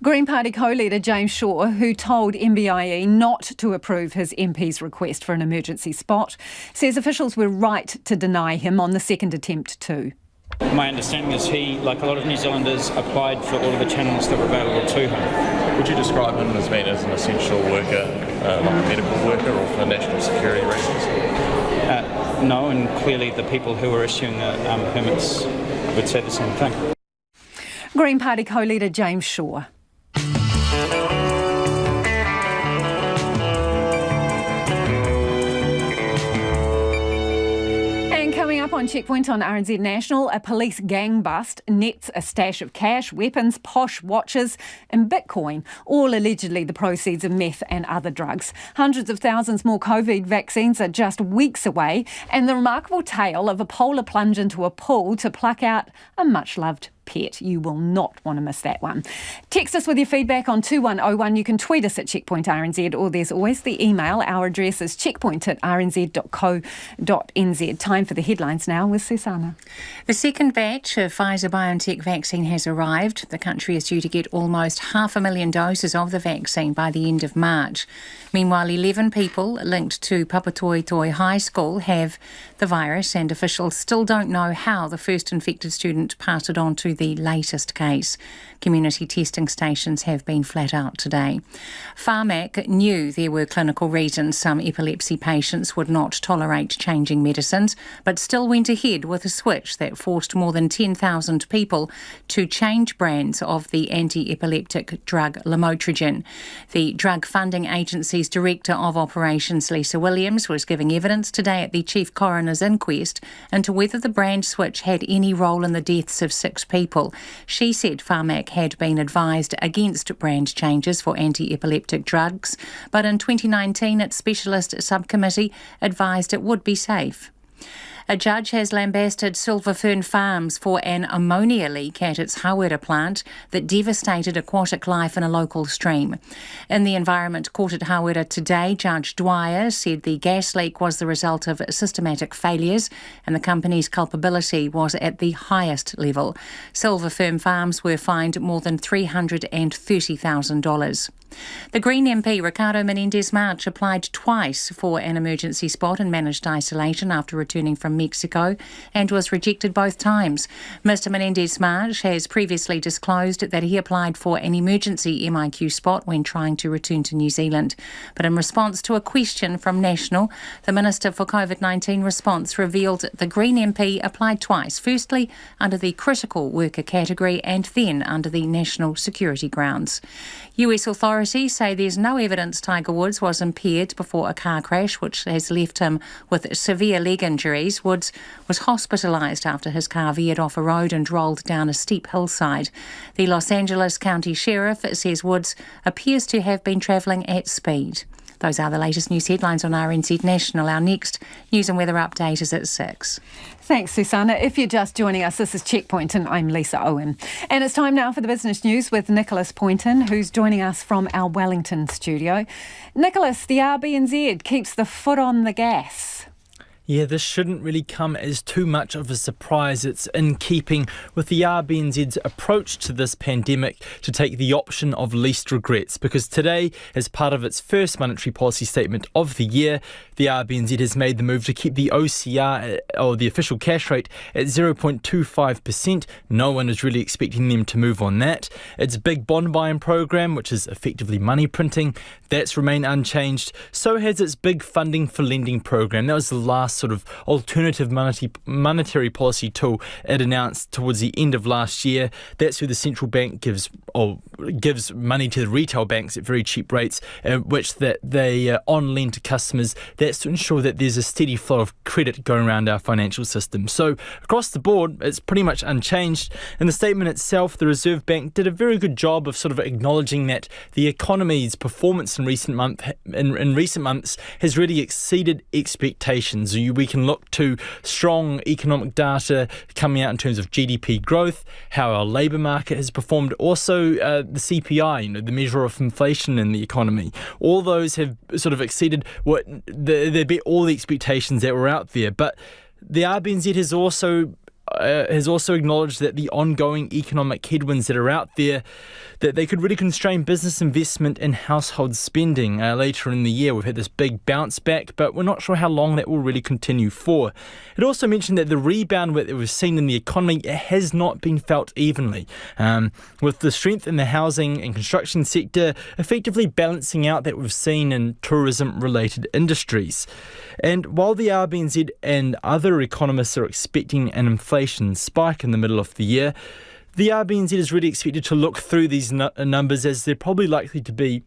Green Party co-leader James Shaw, who told MBIE not to approve his MP's request for an emergency spot, says officials were right to deny him on the second attempt too. My understanding is he, like a lot of New Zealanders, applied for all of the channels that were available to him. Would you describe him as being as an essential worker, like a medical worker, or for national security reasons? No, and clearly the people who were issuing the permits would say the same thing. Green Party co-leader James Shaw. Coming up on on Checkpoint on RNZ National, a police gang bust nets a stash of cash, weapons, posh watches and Bitcoin, all allegedly the proceeds of meth and other drugs. Hundreds of thousands more COVID vaccines are just weeks away, and the remarkable tale of a polar plunge into a pool to pluck out a much-loved pet. You will not want to miss that one. Text us with your feedback on 2101. You can tweet us at Checkpoint RNZ, or there's always the email. Our address is checkpoint@rnz.co.nz. Time for the headlines now with Susanna. The second batch of Pfizer-BioNTech vaccine has arrived. The country is due to get almost 500,000 doses of the vaccine by the end of March. Meanwhile, 11 people linked to Papatoetoe High School have the virus, and officials still don't know how the first infected student passed it on to the latest case. Community testing stations have been flat out today. Pharmac knew there were clinical reasons some epilepsy patients would not tolerate changing medicines, but still went ahead with a switch that forced more than 10,000 people to change brands of the anti-epileptic drug lamotrigine. The Drug Funding Agency's Director of Operations, Lisa Williams, was giving evidence today at the Chief Coroner's inquest into whether the brand switch had any role in the deaths of 6 people. She said Pharmac had been advised against brand changes for anti-epileptic drugs, but in 2019 its specialist subcommittee advised it would be safe. A judge has lambasted Silver Fern Farms for an ammonia leak at its Hawera plant that devastated aquatic life in a local stream. In the Environment Court at Hawera today, Judge Dwyer said the gas leak was the result of systematic failures and the company's culpability was at the highest level. Silver Fern Farms were fined more than $330,000. The Green MP Ricardo Menendez-March applied twice for an emergency spot in managed isolation after returning from Mexico and was rejected both times. Mr Menendez-March has previously disclosed that he applied for an emergency MIQ spot when trying to return to New Zealand. But in response to a question from National, the Minister for COVID-19 Response revealed the Green MP applied twice, firstly under the critical worker category and then under the national security grounds. US authorities say there's no evidence Tiger Woods was impaired before a car crash which has left him with severe leg injuries. Woods was hospitalised after his car veered off a road and rolled down a steep hillside. The Los Angeles County Sheriff says Woods appears to have been travelling at speed. Those are the latest news headlines on RNZ National. Our next news and weather update is at 6. Thanks, Susanna. If you're just joining us, this is Checkpoint and I'm Lisa Owen. And it's time now for the business news with Nicholas Poynton, who's joining us from our Wellington studio. Nicholas, the RBNZ keeps the foot on the gas. Yeah, this shouldn't really come as too much of a surprise. It's in keeping with the RBNZ's approach to this pandemic to take the option of least regrets, because today, as part of its first monetary policy statement of the year, the RBNZ has made the move to keep the OCR, or the official cash rate, at 0.25%. No one is really expecting them to move on that. Its big bond buying program, which is effectively money printing, that's remained unchanged. So has its big funding for lending program. That was the last sort of alternative monetary policy tool it announced towards the end of last year. That's where the central bank gives money to the retail banks at very cheap rates, which that they on-lend to customers. That's to ensure that there's a steady flow of credit going around our financial system. So across the board, it's pretty much unchanged. In the statement itself, the Reserve Bank did a very good job of sort of acknowledging that the economy's performance in recent months has really exceeded expectations. We can look to strong economic data coming out in terms of GDP growth, how our labour market has performed, also the CPI, the measure of inflation in the economy. All those have sort of exceeded all the expectations that were out there. But the RBNZ has also acknowledged that the ongoing economic headwinds that are out there, that they could really constrain business investment and household spending. Later in the year, we've had this big bounce back, but we're not sure how long that will really continue for. It also mentioned that the rebound that we've seen in the economy has not been felt evenly, with the strength in the housing and construction sector effectively balancing out that we've seen in tourism-related industries. And while the RBNZ and other economists are expecting an inflation spike in the middle of the year, the RBNZ is really expected to look through these numbers as they're probably likely to be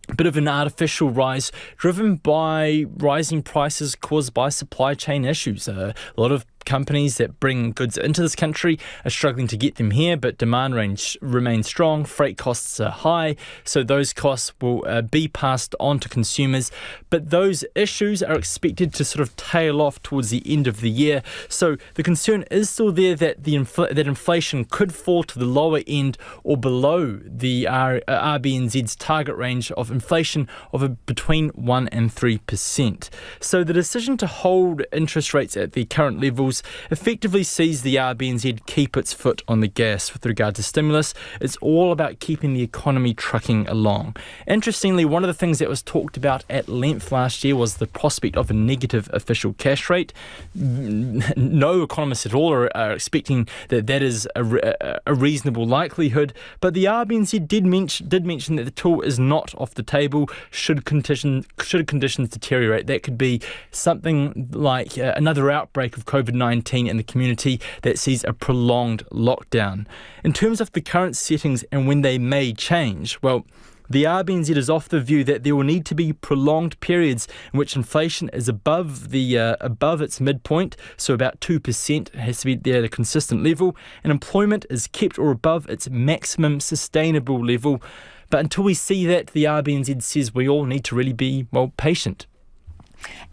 a bit of an artificial rise driven by rising prices caused by supply chain issues. A lot of companies that bring goods into this country are struggling to get them here, but demand remains strong. Freight costs are high, so those costs will be passed on to consumers. But those issues are expected to sort of tail off towards the end of the year. So the concern is still there that that inflation could fall to the lower end or below the RBNZ's target range of inflation of between 1% and 3%. So the decision to hold interest rates at the current levels effectively sees the RBNZ keep its foot on the gas with regard to stimulus. It's all about keeping the economy trucking along. Interestingly, one of the things that was talked about at length last year was the prospect of a negative official cash rate. No economists at all are expecting that is a reasonable likelihood, but the RBNZ did mention that the tool is not off the table should conditions deteriorate. That could be something like another outbreak of COVID-19 in the community that sees a prolonged lockdown. In terms of the current settings and when they may change, well, the RBNZ is off the view that there will need to be prolonged periods in which inflation is above its midpoint, so about 2%. It has to be there at a consistent level, and employment is kept or above its maximum sustainable level. But until we see that, the RBNZ says we all need to really be, patient.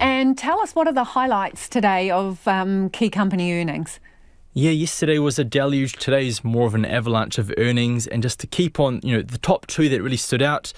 And tell us, what are the highlights today of key company earnings? Yeah, yesterday was a deluge. Today is more of an avalanche of earnings. And just to keep on, the top two that really stood out,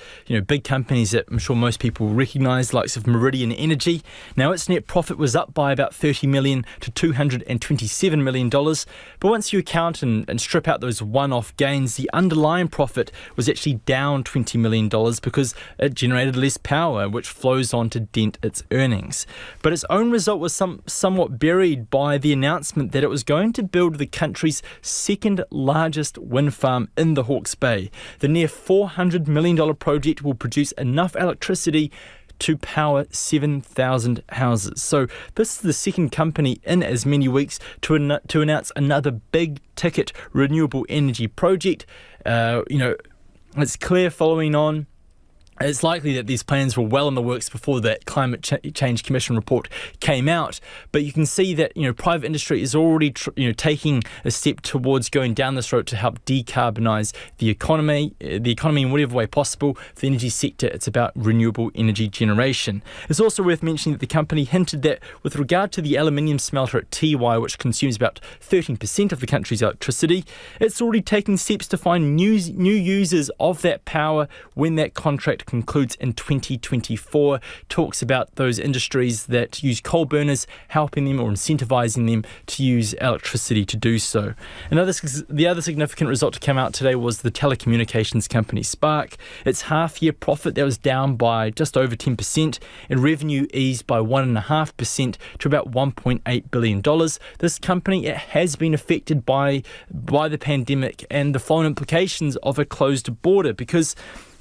big companies that I'm sure most people recognise, likes of Meridian Energy. Now, its net profit was up by about $30 million to $227 million. But once you account and strip out those one-off gains, the underlying profit was actually down $20 million because it generated less power, which flows on to dent its earnings. But its own result was somewhat buried by the announcement that it was going to build the country's second largest wind farm in the Hawke's Bay. The near $400 million project will produce enough electricity to power 7,000 houses. So this is the second company in as many weeks to announce another big ticket renewable energy project. It's clear following on. It's likely that these plans were well in the works before the Climate Change Commission report came out, but you can see that private industry is already taking a step towards going down this road to help decarbonise the economy in whatever way possible. For the energy sector, it's about renewable energy generation. It's also worth mentioning that the company hinted that with regard to the aluminium smelter at Tiwai, which consumes about 13% of the country's electricity, it's already taking steps to find new users of that power when that contract concludes in 2024. Talks about those industries that use coal burners, helping them or incentivising them to use electricity to do so. The other significant result to come out today was the telecommunications company Spark. Its half-year profit that was down by just over 10%, and revenue eased by 1.5% to about $1.8 billion. This company, it has been affected by the pandemic and the flow-on implications of a closed border, because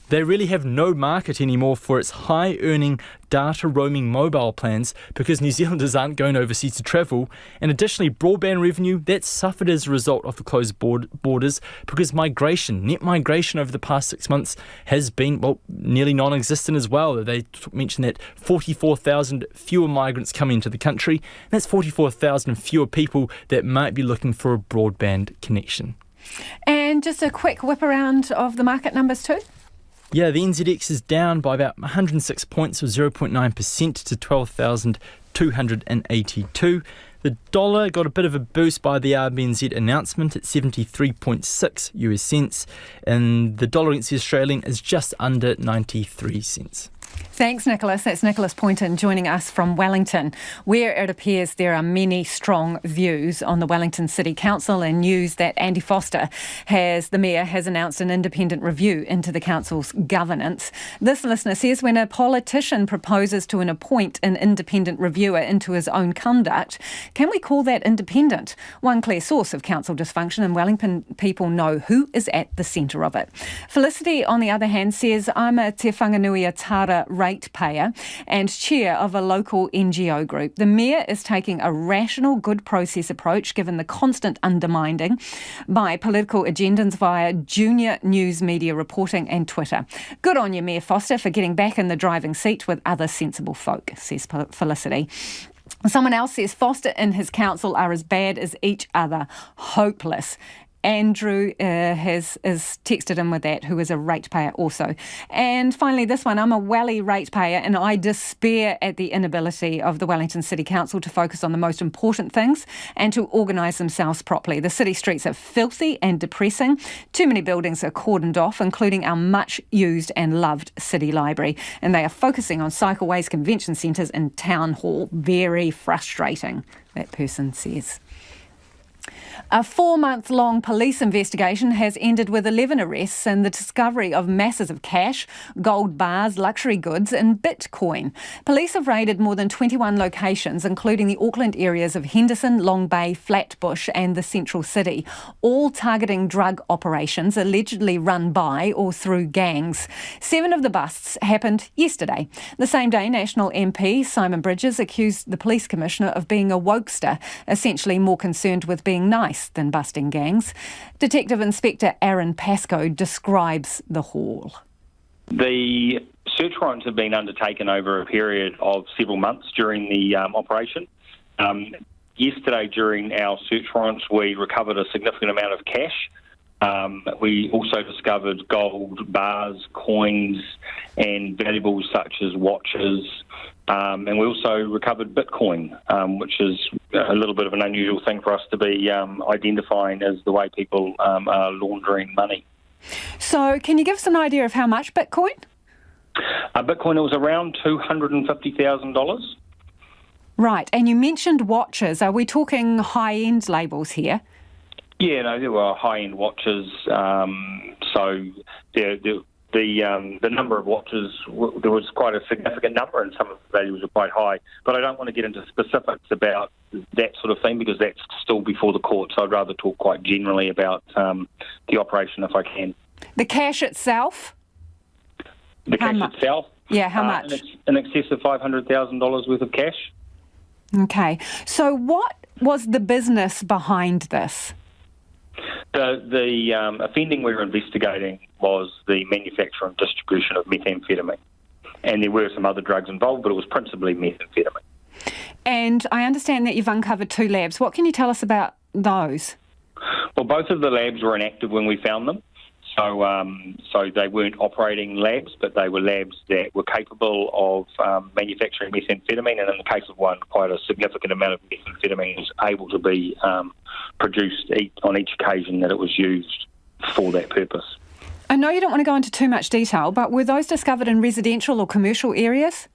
they really have no market anymore for its high-earning data roaming mobile plans because New Zealanders aren't going overseas to travel. And additionally, broadband revenue, that's suffered as a result of the closed borders because net migration over the past 6 months has been, nearly non-existent as well. They mentioned that 44,000 fewer migrants coming into the country. And that's 44,000 fewer people that might be looking for a broadband connection. And just a quick whip around of the market numbers too. Yeah, the NZX is down by about 106 points or 0.9% to 12,282. The dollar got a bit of a boost by the RBNZ announcement at 73.6 US cents, and the dollar against the Australian is just under 93 cents. Thanks, Nicholas. That's Nicholas Poynton joining us from Wellington, where it appears there are many strong views on the Wellington City Council, and news that Andy Foster, the Mayor, has announced an independent review into the Council's governance. This listener says when a politician proposes to appoint an independent reviewer into his own conduct, can we call that independent? One clear source of council dysfunction, and Wellington people know who is at the centre of it. Felicity, on the other hand, says, I'm a Te Whanganui Tara ratepayer and chair of a local NGO group. The Mayor is taking a rational, good process approach given the constant undermining by political agendas via junior news media reporting and Twitter. Good on you, Mayor Foster, for getting back in the driving seat with other sensible folk, says Felicity. Someone else says Foster and his council are as bad as each other, hopeless. Andrew has texted in with that, who is a ratepayer also. And finally, this one, I'm a Welly ratepayer and I despair at the inability of the Wellington City Council to focus on the most important things and to organise themselves properly. The city streets are filthy and depressing. Too many buildings are cordoned off, including our much used and loved city library. And they are focusing on cycleways, convention centres and town hall. Very frustrating, that person says. A 4-month-long police investigation has ended with 11 arrests and the discovery of masses of cash, gold bars, luxury goods and Bitcoin. Police have raided more than 21 locations, including the Auckland areas of Henderson, Long Bay, Flatbush and the central city, all targeting drug operations allegedly run by or through gangs. 7 of the busts happened yesterday. The same day, National MP Simon Bridges accused the police commissioner of being a wokester, essentially more concerned with being nice than busting gangs. Detective Inspector Aaron Pascoe describes the haul. The search warrants have been undertaken over a period of several months during the operation. Yesterday, during our search warrants, we recovered a significant amount of cash. We also discovered gold bars, coins and valuables such as watches. And we also recovered Bitcoin, which is a little bit of an unusual thing for us to be identifying as the way people are laundering money. So can you give us an idea of how much Bitcoin? Bitcoin was around $250,000. Right, and you mentioned watches. Are we talking high-end labels here? Yeah, no, there were high-end watches. So the number of watches, there was quite a significant number, and some of the values were quite high. But I don't want to get into specifics about that sort of thing because that's still before the court. So I'd rather talk quite generally about the operation if I can. The cash itself? The cash itself? Yeah, how much? In excess of $500,000 worth of cash. Okay. So what was the business behind this? The offending we were investigating was the manufacture and distribution of methamphetamine. And there were some other drugs involved, but it was principally methamphetamine. And I understand that you've uncovered 2 labs. What can you tell us about those? Well, both of the labs were inactive when we found them. So they weren't operating labs, but they were labs that were capable of manufacturing methamphetamine, and in the case of one, quite a significant amount of methamphetamine was able to be produced on each occasion that it was used for that purpose. I know you don't want to go into too much detail, but were those discovered in residential or commercial areas?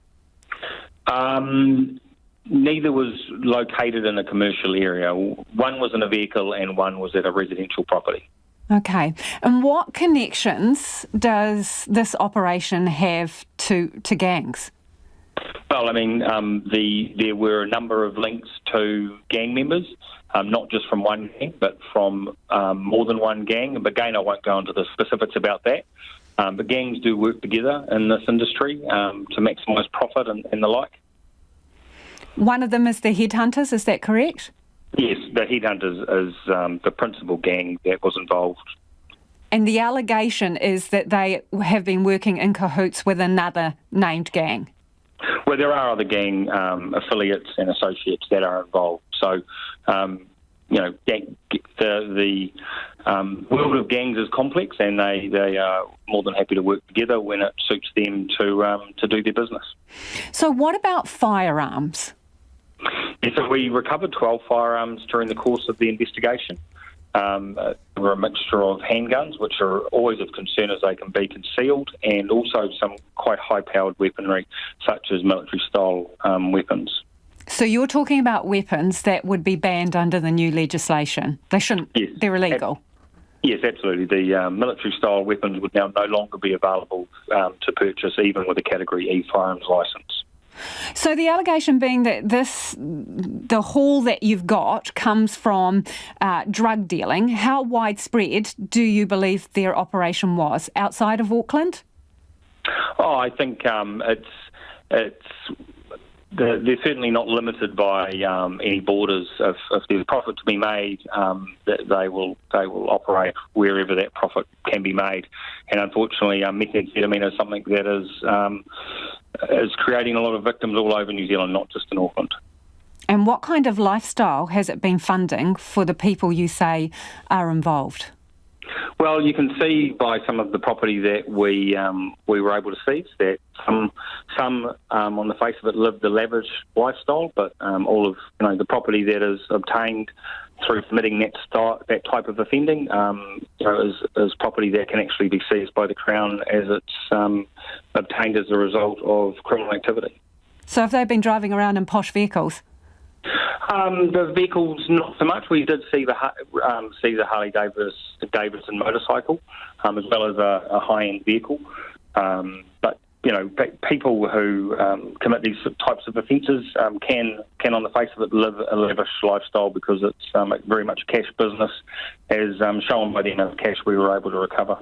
Neither was located in a commercial area. One was in a vehicle and one was at a residential property. Okay. And what connections does this operation have to gangs? Well, I mean, there were a number of links to gang members, not just from one gang, but from more than one gang. But again, I won't go into the specifics about that. But gangs do work together in this industry to maximise profit and the like. One of them is the Headhunters, is that correct? Yes, the Headhunters is the principal gang that was involved. And the allegation is that they have been working in cahoots with another named gang. Well, there are other gang affiliates and associates that are involved. So, the world of gangs is complex, and they are more than happy to work together when it suits them to do their business. So what about firearms? Yeah, so we recovered 12 firearms during the course of the investigation. There were a mixture of handguns, which are always of concern as they can be concealed, and also some quite high-powered weaponry, such as military-style weapons. So you're talking about weapons that would be banned under the new legislation. They shouldn't. Yes. They're illegal. Yes, absolutely. The military-style weapons would now no longer be available to purchase, even with a Category E firearms licence. So the allegation being that the haul that you've got comes from drug dealing. How widespread do you believe their operation was outside of Auckland? Oh, I think they're certainly not limited by any borders. If there's profit to be made, they will operate wherever that profit can be made. And unfortunately, methamphetamine is something that is creating a lot of victims all over New Zealand, not just in Auckland. And what kind of lifestyle has it been funding for the people you say are involved? Well, you can see by some of the property that we were able to seize that some on the face of it live the lavish lifestyle, but all of the property that is obtained through committing that type of offending is property that can actually be seized by the Crown as it's obtained as a result of criminal activity. So have they been driving around in posh vehicles? The vehicles, not so much. We did see the Harley Davidson motorcycle, as well as a high-end vehicle. But people who commit these types of offences can, on the face of it, live a lavish lifestyle because it's very much a cash business, as shown by the amount of cash we were able to recover.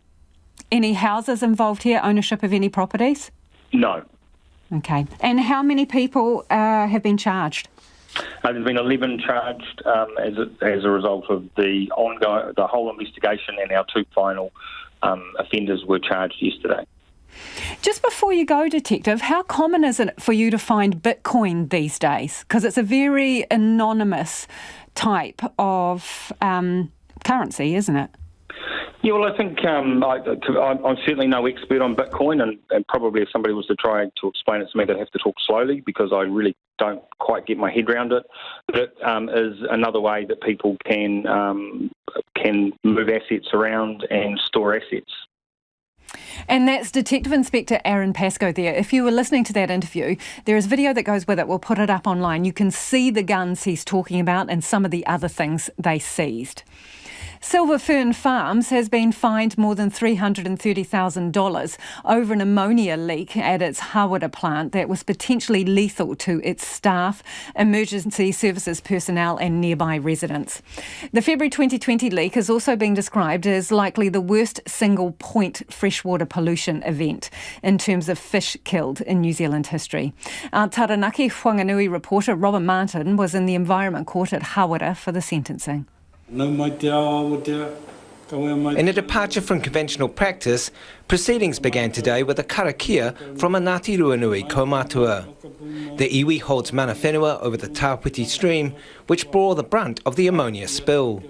Any houses involved here? Ownership of any properties? No. Okay. And how many people have been charged? There's been 11 charged as a result of the whole investigation, and our 2 final offenders were charged yesterday. Just before you go, Detective, how common is it for you to find Bitcoin these days? Because it's a very anonymous type of currency, isn't it? Yeah, well, I think I'm certainly no expert on Bitcoin, and probably if somebody was to try to explain it to me, they'd have to talk slowly because I really don't quite get my head around it. But it is another way that people can move assets around and store assets. And that's Detective Inspector Aaron Pascoe there. If you were listening to that interview, there is video that goes with it. We'll put it up online. You can see the guns he's talking about and some of the other things they seized. Silver Fern Farms has been fined more than $330,000 over an ammonia leak at its Hawera plant that was potentially lethal to its staff, emergency services personnel and nearby residents. The February 2020 leak is also being described as likely the worst single point freshwater pollution event in terms of fish killed in New Zealand history. Our Taranaki Whanganui reporter Robert Martin was in the Environment Court at Hawera for the sentencing. In a departure from conventional practice, proceedings began today with a karakia from a Ngāti Ruanui kaumatua. The iwi holds mana whenua over the Tāwhiti stream, which bore the brunt of the ammonia spill.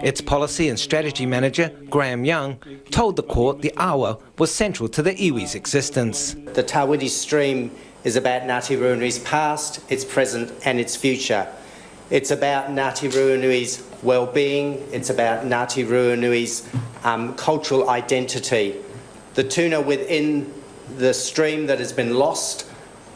Its policy and strategy manager, Graham Young, told the court the awa was central to the iwi's existence. The Tāwhiti stream is about Ngāti Ruanui's past, its present and its future. It's about Ngāti Ruanui's well-being, it's about Ngāti Ruanui's cultural identity. The tuna within the stream that has been lost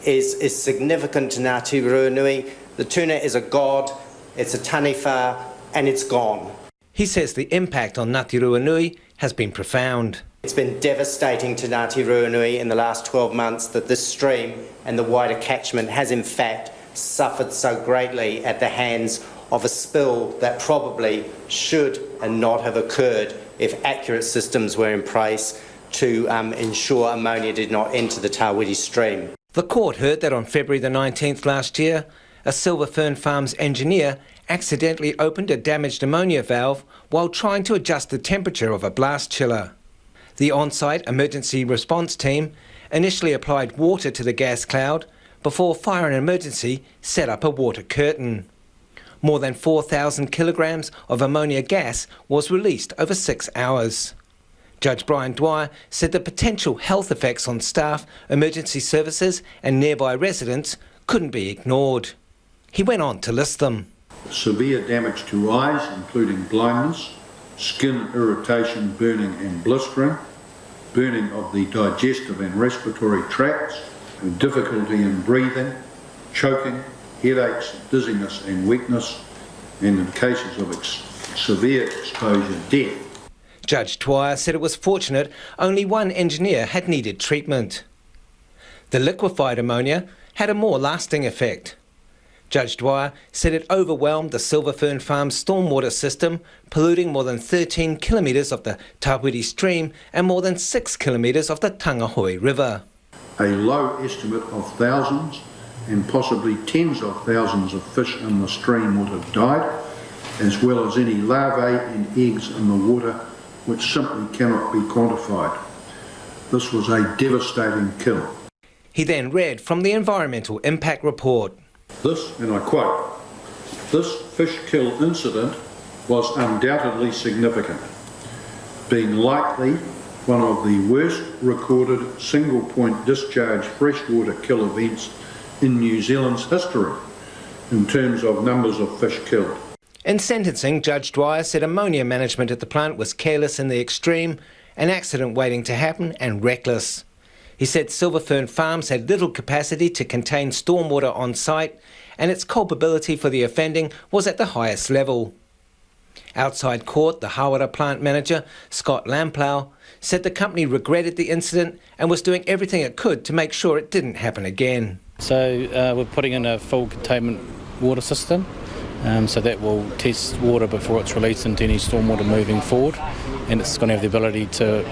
is significant to Ngāti Ruanui. The tuna is a god, it's a taniwha, and it's gone. He says the impact on Ngāti Ruanui has been profound. It's been devastating to Ngāti Ruanui in the last 12 months that this stream and the wider catchment has in fact suffered so greatly at the hands of a spill that probably should and not have occurred if accurate systems were in place to ensure ammonia did not enter the Tāwhiti stream. The court heard that on February the 19th last year, a Silver Fern Farms engineer accidentally opened a damaged ammonia valve while trying to adjust the temperature of a blast chiller. The on-site emergency response team initially applied water to the gas cloud before Fire and Emergency set up a water curtain. More than 4,000 kilograms of ammonia gas was released over 6 hours. Judge Brian Dwyer said the potential health effects on staff, emergency services and nearby residents couldn't be ignored. He went on to list them. Severe damage to eyes, including blindness, skin irritation, burning and blistering, burning of the digestive and respiratory tracts, difficulty in breathing, choking, headaches, dizziness and weakness, and in cases of severe exposure, death. Judge Dwyer said it was fortunate only one engineer had needed treatment. The liquefied ammonia had a more lasting effect. Judge Dwyer said it overwhelmed the Silver Fern Farms stormwater system, polluting more than 13 kilometres of the Tāwhiti stream and more than 6 kilometres of the Tangahoi River. A low estimate of thousands and possibly tens of thousands of fish in the stream would have died, as well as any larvae and eggs in the water, which simply cannot be quantified. This was a devastating kill. He then read from the Environmental Impact Report. This, and I quote, "This fish kill incident was undoubtedly significant, being likely one of the worst recorded single-point discharge freshwater kill events in New Zealand's history in terms of numbers of fish killed." In sentencing, Judge Dwyer said ammonia management at the plant was careless in the extreme, an accident waiting to happen, and reckless. He said Silver Fern Farms had little capacity to contain stormwater on site, and its culpability for the offending was at the highest level. Outside court, the Hawara plant manager, Scott Lamplow, said the company regretted the incident and was doing everything it could to make sure it didn't happen again. So we're putting in a full containment water system, so that will test water before it's released into any stormwater moving forward, and it's going to have the ability to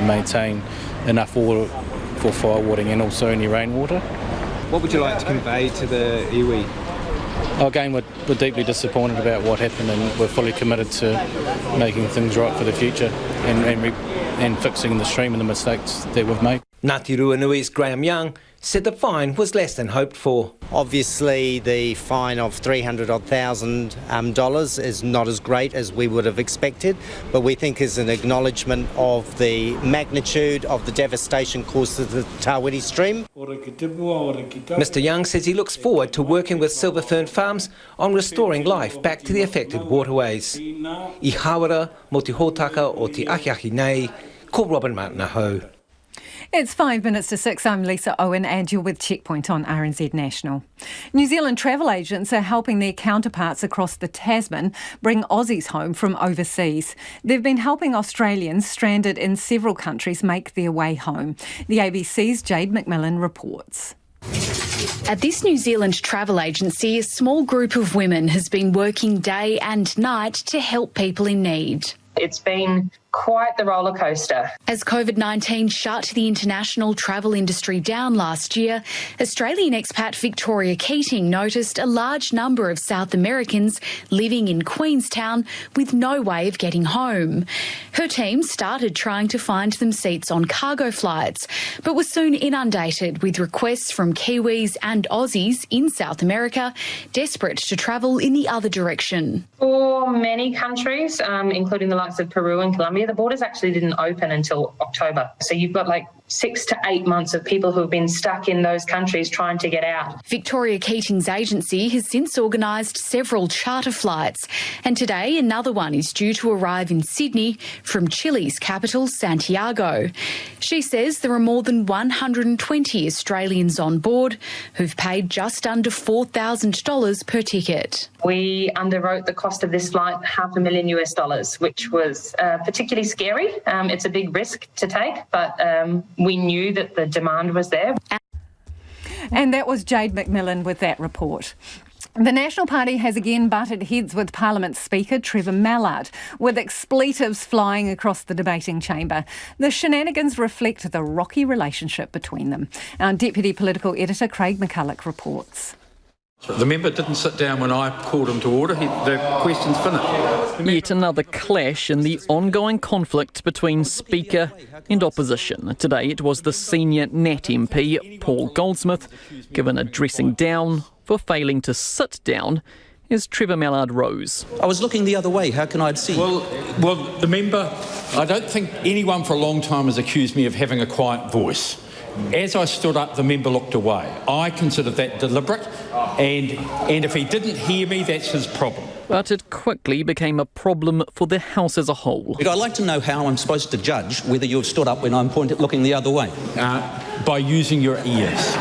maintain enough water for firewatering and also any rainwater. What would you like to convey to the iwi? Again, we're deeply disappointed about what happened, and we're fully committed to making things right for the future and fixing the stream and the mistakes that we've made. Ngāti Ruanui's Graham Young said the fine was less than hoped for. Obviously, the fine of $300,000 is not as great as we would have expected, but we think is an acknowledgement of the magnitude of the devastation caused to the Tāwiri stream. Mr Young says he looks forward to working with Silver Fern Farms on restoring life back to the affected waterways. I Hawara, mo te hōtaka o te Akiaki nei, ko Robin Martin ahau. It's 5 minutes to 6. I'm Lisa Owen and you're with Checkpoint on RNZ National. New Zealand travel agents are helping their counterparts across the Tasman bring Aussies home from overseas. They've been helping Australians stranded in several countries make their way home. The ABC's Jade McMillan reports. At this New Zealand travel agency, a small group of women has been working day and night to help people in need. It's been quite the roller coaster. As COVID-19 shut the international travel industry down last year, Australian expat Victoria Keating noticed a large number of South Americans living in Queenstown with no way of getting home. Her team started trying to find them seats on cargo flights, but was soon inundated with requests from Kiwis and Aussies in South America, desperate to travel in the other direction. For many countries, including the likes of Peru and Colombia, the borders actually didn't open until October. So you've got like 6 to 8 months of people who have been stuck in those countries trying to get out. Victoria Keating's agency has since organised several charter flights, and today another one is due to arrive in Sydney from Chile's capital, Santiago. She says there are more than 120 Australians on board who've paid just under $4,000 per ticket. We underwrote the cost of this flight $500,000, which was particularly scary. It's a big risk to take, but we knew that the demand was there. And that was Jade McMillan with that report. The National Party has again butted heads with Parliament Speaker Trevor Mallard, with expletives flying across the debating chamber. The shenanigans reflect the rocky relationship between them. Our Deputy Political Editor Craig McCulloch reports. The member didn't sit down when I called him to order. The question's finished. Yet another clash in the ongoing conflict between Speaker and opposition. Today it was the senior Nat MP, Paul Goldsmith, given a dressing down for failing to sit down as Trevor Mallard rose. I was looking the other way. How can I see? Well, the member, I don't think anyone for a long time has accused me of having a quiet voice. As I stood up, the member looked away. I considered that deliberate, and if he didn't hear me, that's his problem. But it quickly became a problem for the House as a whole. I'd like to know how I'm supposed to judge whether you've stood up when I'm looking the other way. By using your ears.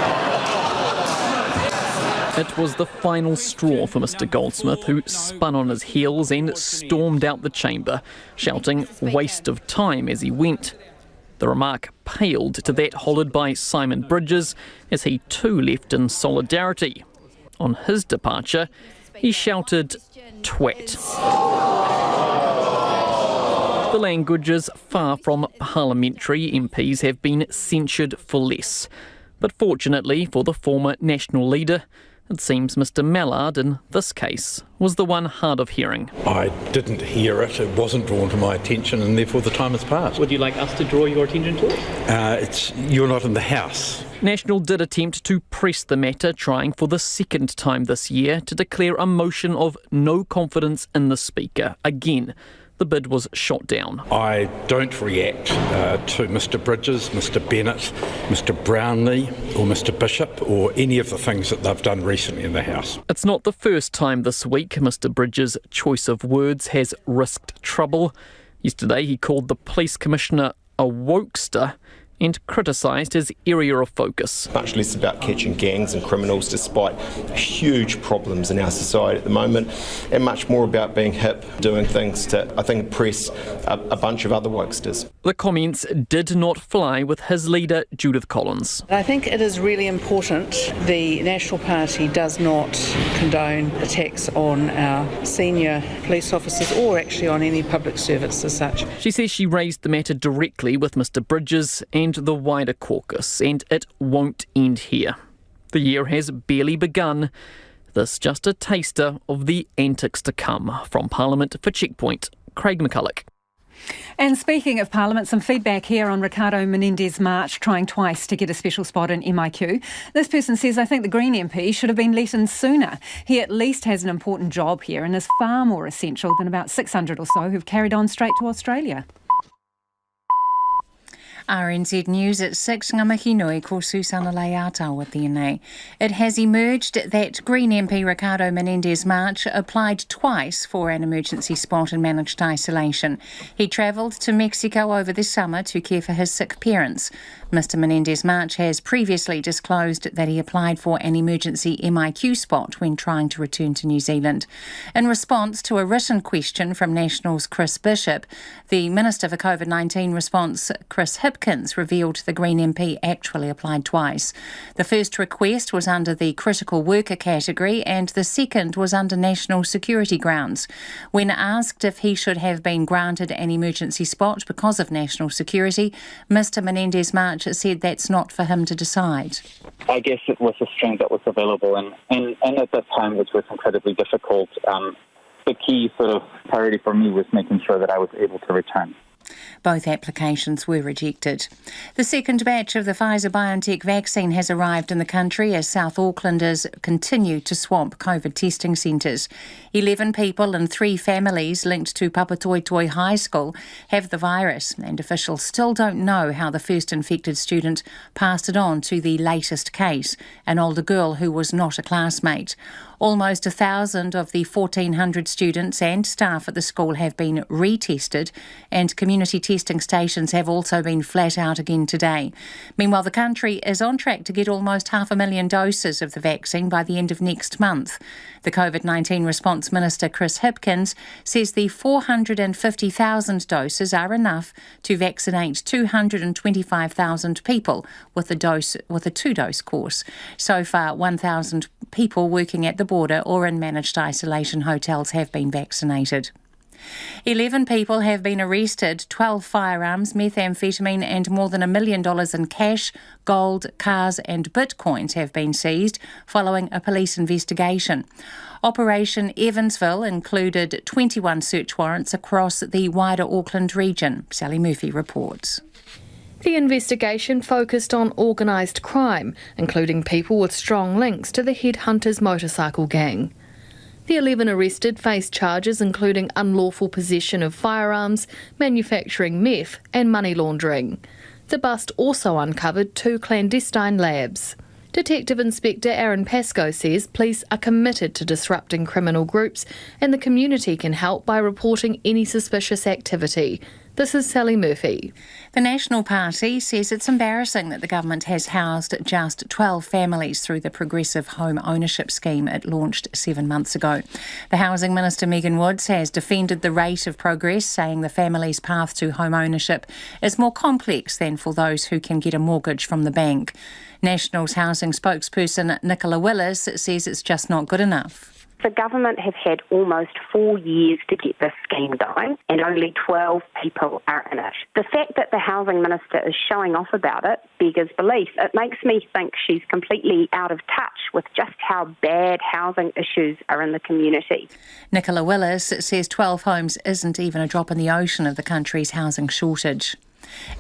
It was the final straw for Mr Goldsmith, who spun on his heels and stormed out the chamber, shouting "waste of time" as he went. The remark paled to that hollered by Simon Bridges as he too left in solidarity. On his departure, he shouted "twat." The language is far from parliamentary. MPs have been censured for less. But fortunately for the former national leader, it seems Mr Mallard, in this case, was the one hard of hearing. I didn't hear it. It wasn't drawn to my attention, and therefore the time has passed. Would you like us to draw your attention to it? You're not in the House. National did attempt to press the matter, trying for the second time this year to declare a motion of no confidence in the Speaker. Again, the bid was shot down. I don't react to Mr Bridges, Mr Bennett, Mr Brownlee or Mr Bishop or any of the things that they've done recently in the House. It's not the first time this week Mr Bridges' choice of words has risked trouble. Yesterday he called the Police Commissioner a wokester and criticised his area of focus. Much less about catching gangs and criminals despite huge problems in our society at the moment, and much more about being hip, doing things to, I think, impress a bunch of other wokesters. The comments did not fly with his leader, Judith Collins. I think it is really important the National Party does not condone attacks on our senior police officers or actually on any public servants as such. She says she raised the matter directly with Mr Bridges and the wider caucus, and it won't end here. The year has barely begun. This just a taster of the antics to come. From Parliament for Checkpoint, Craig McCulloch. And speaking of Parliament, some feedback here on Ricardo Menendez March trying twice to get a special spot in MIQ. This person says, I think the Green MP should have been let in sooner. He at least has an important job here and is far more essential than about 600 or so who've carried on straight to Australia. RNZ News at 6, ngā mihi nui, ko Susana Leata with tēnei. It has emerged that Green MP Ricardo Menendez March applied twice for an emergency spot in managed isolation. He travelled to Mexico over the summer to care for his sick parents. Mr Menendez March has previously disclosed that he applied for an emergency MIQ spot when trying to return to New Zealand. In response to a written question from National's Chris Bishop, the Minister for COVID-19 Response, Chris Hipkins, revealed the Green MP actually applied twice. The first request was under the critical worker category and the second was under national security grounds. When asked if he should have been granted an emergency spot because of national security, Mr Menendez March said that's not for him to decide. I guess it was a strength that was available, and at that time it was incredibly difficult. The key sort of priority for me was making sure that I was able to return. Both applications were rejected. The second batch of the Pfizer-BioNTech vaccine has arrived in the country as South Aucklanders continue to swamp COVID testing centres. 11 people and 3 families linked to Papatoetoe High School have the virus, and officials still don't know how the first infected student passed it on to the latest case, an older girl who was not a classmate. Almost 1,000 of the 1,400 students and staff at the school have been retested, and community testing stations have also been flat out again today. Meanwhile, the country is on track to get almost 500,000 doses of the vaccine by the end of next month. The COVID-19 Response Minister Chris Hipkins says the 450,000 doses are enough to vaccinate 225,000 people with a 2-dose course. So far, 1,000 people working at the border or in managed isolation hotels have been vaccinated. 11 people have been arrested, 12 firearms, methamphetamine and more than $1 million in cash, gold, cars and bitcoins have been seized following a police investigation. Operation Evansville included 21 search warrants across the wider Auckland region. Sally Murphy reports. The investigation focused on organised crime, including people with strong links to the Headhunters motorcycle gang. The 11 arrested face charges including unlawful possession of firearms, manufacturing meth and money laundering. The bust also uncovered 2 clandestine labs. Detective Inspector Aaron Pascoe says police are committed to disrupting criminal groups and the community can help by reporting any suspicious activity. This is Sally Murphy. The National Party says it's embarrassing that the government has housed just 12 families through the progressive home ownership scheme it launched 7 months ago. The Housing Minister Megan Woods has defended the rate of progress, saying the family's path to home ownership is more complex than for those who can get a mortgage from the bank. National's housing spokesperson Nicola Willis says it's just not good enough. The government have had almost 4 years to get this scheme going and only 12 people are in it. The fact that the Housing Minister is showing off about it beggars belief. It makes me think she's completely out of touch with just how bad housing issues are in the community. Nicola Willis says 12 homes isn't even a drop in the ocean of the country's housing shortage.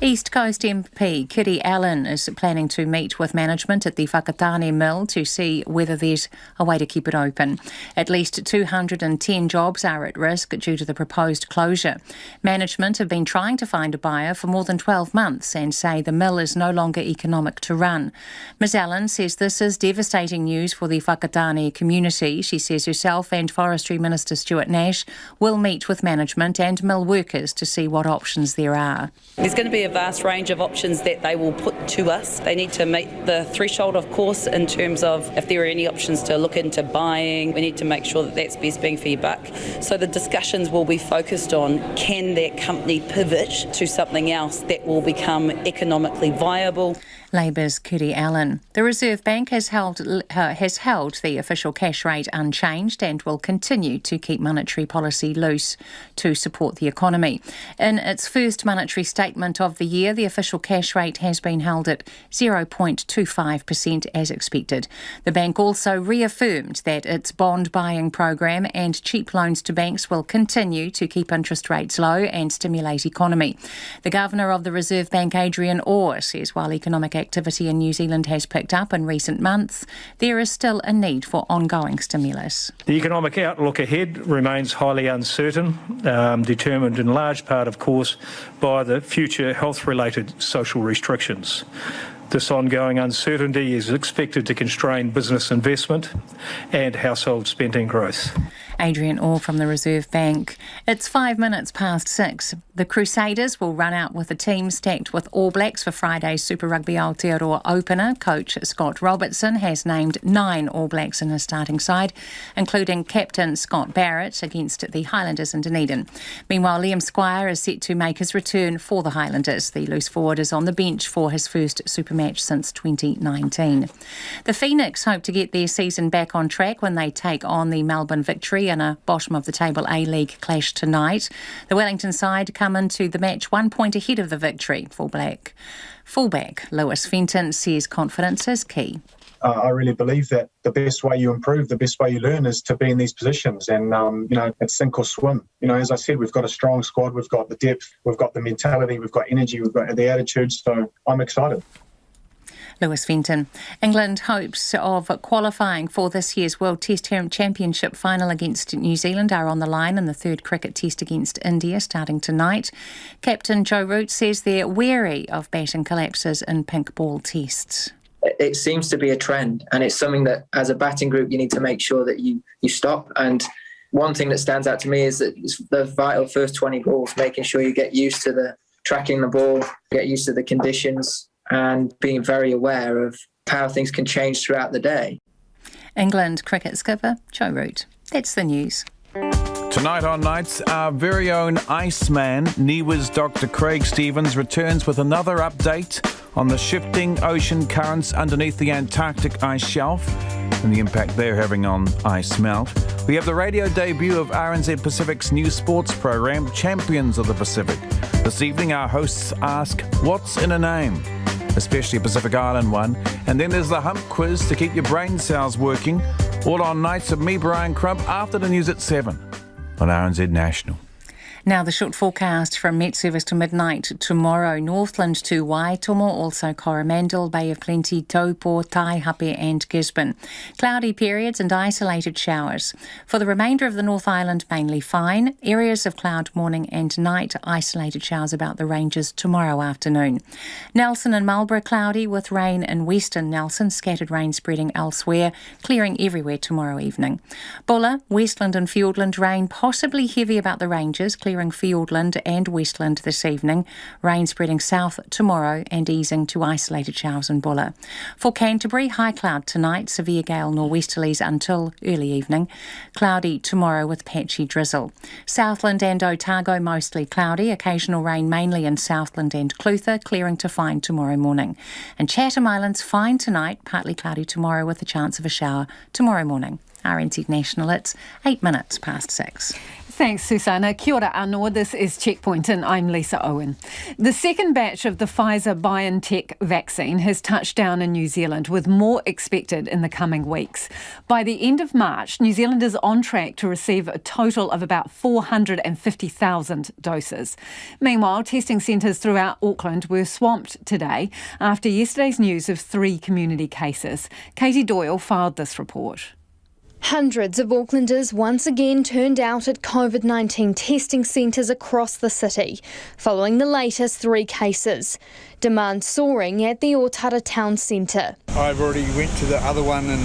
East Coast MP Kitty Allen is planning to meet with management at the Whakatane mill to see whether there's a way to keep it open. At least 210 jobs are at risk due to the proposed closure. Management have been trying to find a buyer for more than 12 months and say the mill is no longer economic to run. Ms Allen says this is devastating news for the Whakatane community. She says herself and Forestry Minister Stuart Nash will meet with management and mill workers to see what options there are. There's going to be a vast range of options that they will put to us. They need to meet the threshold, of course, in terms of if there are any options to look into buying. We need to make sure that that's best bang for your buck. So the discussions will be focused on, can that company pivot to something else that will become economically viable? Labour's Kitty Allen. The Reserve Bank has held the official cash rate unchanged and will continue to keep monetary policy loose to support the economy. In its first monetary statement of the year, the official cash rate has been held at 0.25% as expected. The bank also reaffirmed that its bond buying program and cheap loans to banks will continue to keep interest rates low and stimulate economy. The Governor of the Reserve Bank, Adrian Orr, says while economic activity in New Zealand has picked up in recent months, there is still a need for ongoing stimulus. The economic outlook ahead remains highly uncertain, determined in large part, of course, by the future health-related social restrictions. This ongoing uncertainty is expected to constrain business investment and household spending growth. Adrian Orr from the Reserve Bank. It's 6:05. The Crusaders will run out with a team stacked with All Blacks for Friday's Super Rugby Aotearoa opener. Coach Scott Robertson has named 9 All Blacks in his starting side, including captain Scott Barrett against the Highlanders in Dunedin. Meanwhile, Liam Squire is set to make his return for the Highlanders. The loose forward is on the bench for his first Super match since 2019. The Phoenix hope to get their season back on track when they take on the Melbourne Victory in a bottom-of-the-table A-League clash tonight. The Wellington side come into the match 1 point ahead of the Victory. Fullback Lewis Fenton says confidence is key. I really believe that the best way you improve, the best way you learn is to be in these positions and, it's sink or swim. As I said, we've got a strong squad, we've got the depth, we've got the mentality, we've got energy, we've got the attitude, so I'm excited. Lewis Fenton. England hopes of qualifying for this year's World Test Championship final against New Zealand are on the line in the third cricket test against India starting tonight. Captain Joe Root says they're wary of batting collapses in pink ball tests. It seems to be a trend, and it's something that as a batting group you need to make sure that you stop. And one thing that stands out to me is that it's the vital first 20 balls, making sure you get used to the tracking the ball, get used to the conditions, and being very aware of how things can change throughout the day. England cricket skipper Joe Root. That's the news. Tonight on Nights, our very own Iceman, NIWA's Dr. Craig Stevens, returns with another update on the shifting ocean currents underneath the Antarctic ice shelf and the impact they're having on ice melt. We have the radio debut of RNZ Pacific's new sports program, Champions of the Pacific. This evening, our hosts ask, what's in a name? Especially a Pacific Island one. And then there's the hump quiz to keep your brain cells working. All on Nights of me, Brian Crump, after the news at 7 on RNZ National. Now the short forecast from Met Service to midnight tomorrow. Northland to Waitomo, also Coromandel, Bay of Plenty, Taupo, Taihape and Gisborne. Cloudy periods and isolated showers. For the remainder of the North Island, mainly fine. Areas of cloud morning and night. Isolated showers about the ranges tomorrow afternoon. Nelson and Marlborough cloudy with rain in western Nelson. Scattered rain spreading elsewhere. Clearing everywhere tomorrow evening. Bulla, Westland and Fiordland rain possibly heavy about the ranges. Clearing Fiordland and Westland this evening. Rain spreading south tomorrow and easing to isolated showers in Bulla. For Canterbury, high cloud tonight, severe gale norwesterlies until early evening. Cloudy tomorrow with patchy drizzle. Southland and Otago mostly cloudy, occasional rain mainly in Southland and Clutha, clearing to fine tomorrow morning. And Chatham Islands fine tonight, partly cloudy tomorrow with a chance of a shower tomorrow morning. RNZ National, it's 8 minutes past 6. Thanks, Susanna. Kia ora anō. This is Checkpoint and I'm Lisa Owen. The second batch of the Pfizer-BioNTech vaccine has touched down in New Zealand, with more expected in the coming weeks. By the end of March, New Zealand is on track to receive a total of about 450,000 doses. Meanwhile, testing centres throughout Auckland were swamped today after yesterday's news of 3 community cases. Katie Doyle filed this report. Hundreds of Aucklanders once again turned out at COVID-19 testing centres across the city, following the latest 3 cases. Demand soaring at the Otara Town Centre. I've already went to the other one in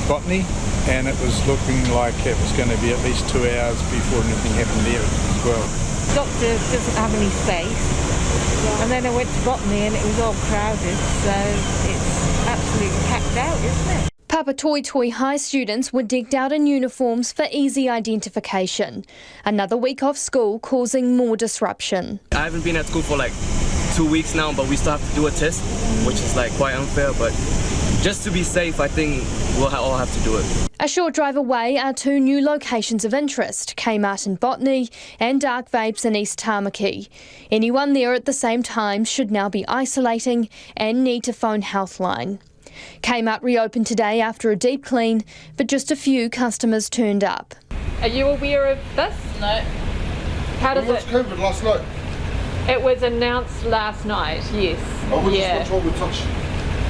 Botany, and it was looking like it was going to be at least 2 hours before anything happened there as well. Doctor doesn't have any space, and then I went to Botany and it was all crowded, so it's absolutely packed out, isn't it? Papatoetoe High students were decked out in uniforms for easy identification. Another week off school causing more disruption. I haven't been at school for like 2 weeks now, but we still have to do a test, which is like quite unfair, but just to be safe, I think we'll all have to do it. A short drive away are 2 new locations of interest, Kmart in Botany and Dark Vapes in East Tamaki. Anyone there at the same time should now be isolating and need to phone Healthline. Kmart reopened today after a deep clean, but just a few customers turned up. Are you aware of this? No. How does it? COVID last night. It was announced last night, yes. It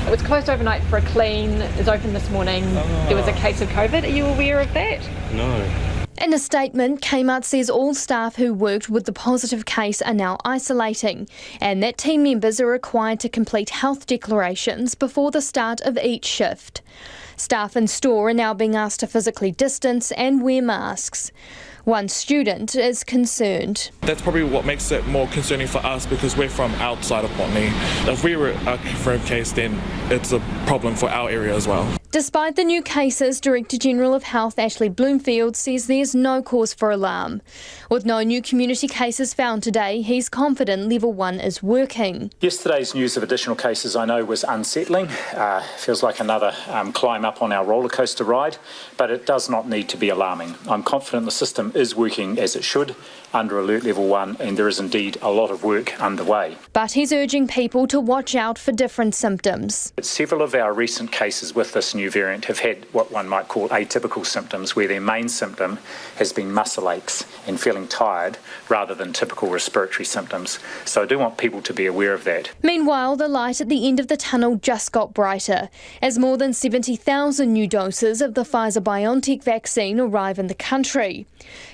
was closed overnight for a clean. It's open this morning. There was a case of COVID. Are you aware of that? No. In a statement, Kmart says all staff who worked with the positive case are now isolating, and that team members are required to complete health declarations before the start of each shift. Staff in store are now being asked to physically distance and wear masks. One student is concerned. That's probably what makes it more concerning for us, because we're from outside of Botany. If we were a confirmed case, then it's a problem for our area as well. Despite the new cases, Director General of Health Ashley Bloomfield says there's no cause for alarm. With no new community cases found today, he's confident Level 1 is working. Yesterday's news of additional cases, I know, was unsettling. Feels like another climb up on our roller coaster ride, but it does not need to be alarming. I'm confident the system is working as it should under Alert Level 1, and there is indeed a lot of work underway. But he's urging people to watch out for different symptoms. Several of our recent cases with this new variant have had what one might call atypical symptoms, where their main symptom has been muscle aches and feeling tired rather than typical respiratory symptoms. So I do want people to be aware of that. Meanwhile, the light at the end of the tunnel just got brighter as more than 70,000 new doses of the Pfizer-BioNTech vaccine arrive in the country.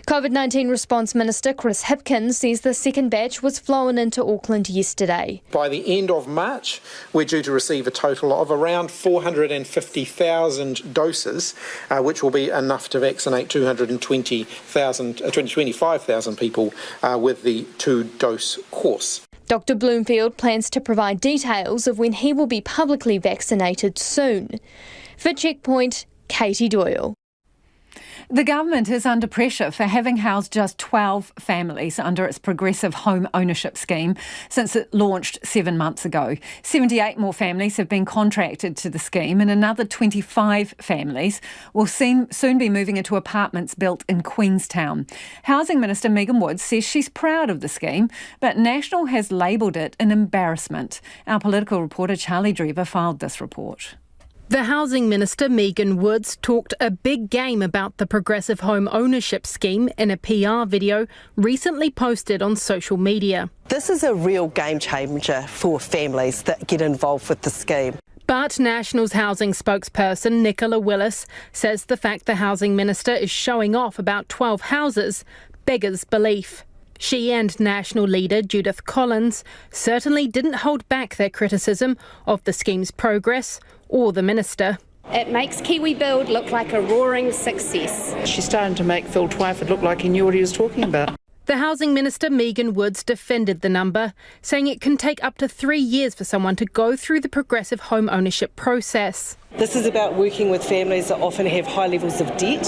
COVID-19 Response Minister Chris Hipkins says the second batch was flown into Auckland yesterday. By the end of March, we're due to receive a total of around 450,000 doses, which will be enough to vaccinate 225,000 people with the 2-dose course. Dr Bloomfield plans to provide details of when he will be publicly vaccinated soon. For Checkpoint, Katie Doyle. The government is under pressure for having housed just 12 families under its progressive home ownership scheme since it launched 7 months ago. 78 more families have been contracted to the scheme, and another 25 families will soon be moving into apartments built in Queenstown. Housing Minister Megan Woods says she's proud of the scheme, but National has labelled it an embarrassment. Our political reporter Charlie Drever filed this report. The Housing Minister, Megan Woods, talked a big game about the progressive home ownership scheme in a PR video recently posted on social media. This is a real game changer for families that get involved with the scheme. But National's housing spokesperson, Nicola Willis, says the fact the Housing Minister is showing off about 12 houses beggars belief. She and National leader Judith Collins certainly didn't hold back their criticism of the scheme's progress or the minister. It makes Kiwi Build look like a roaring success. She's starting to make Phil Twyford look like he knew what he was talking about. The Housing Minister, Megan Woods, defended the number, saying it can take up to 3 years for someone to go through the progressive home ownership process. This is about working with families that often have high levels of debt.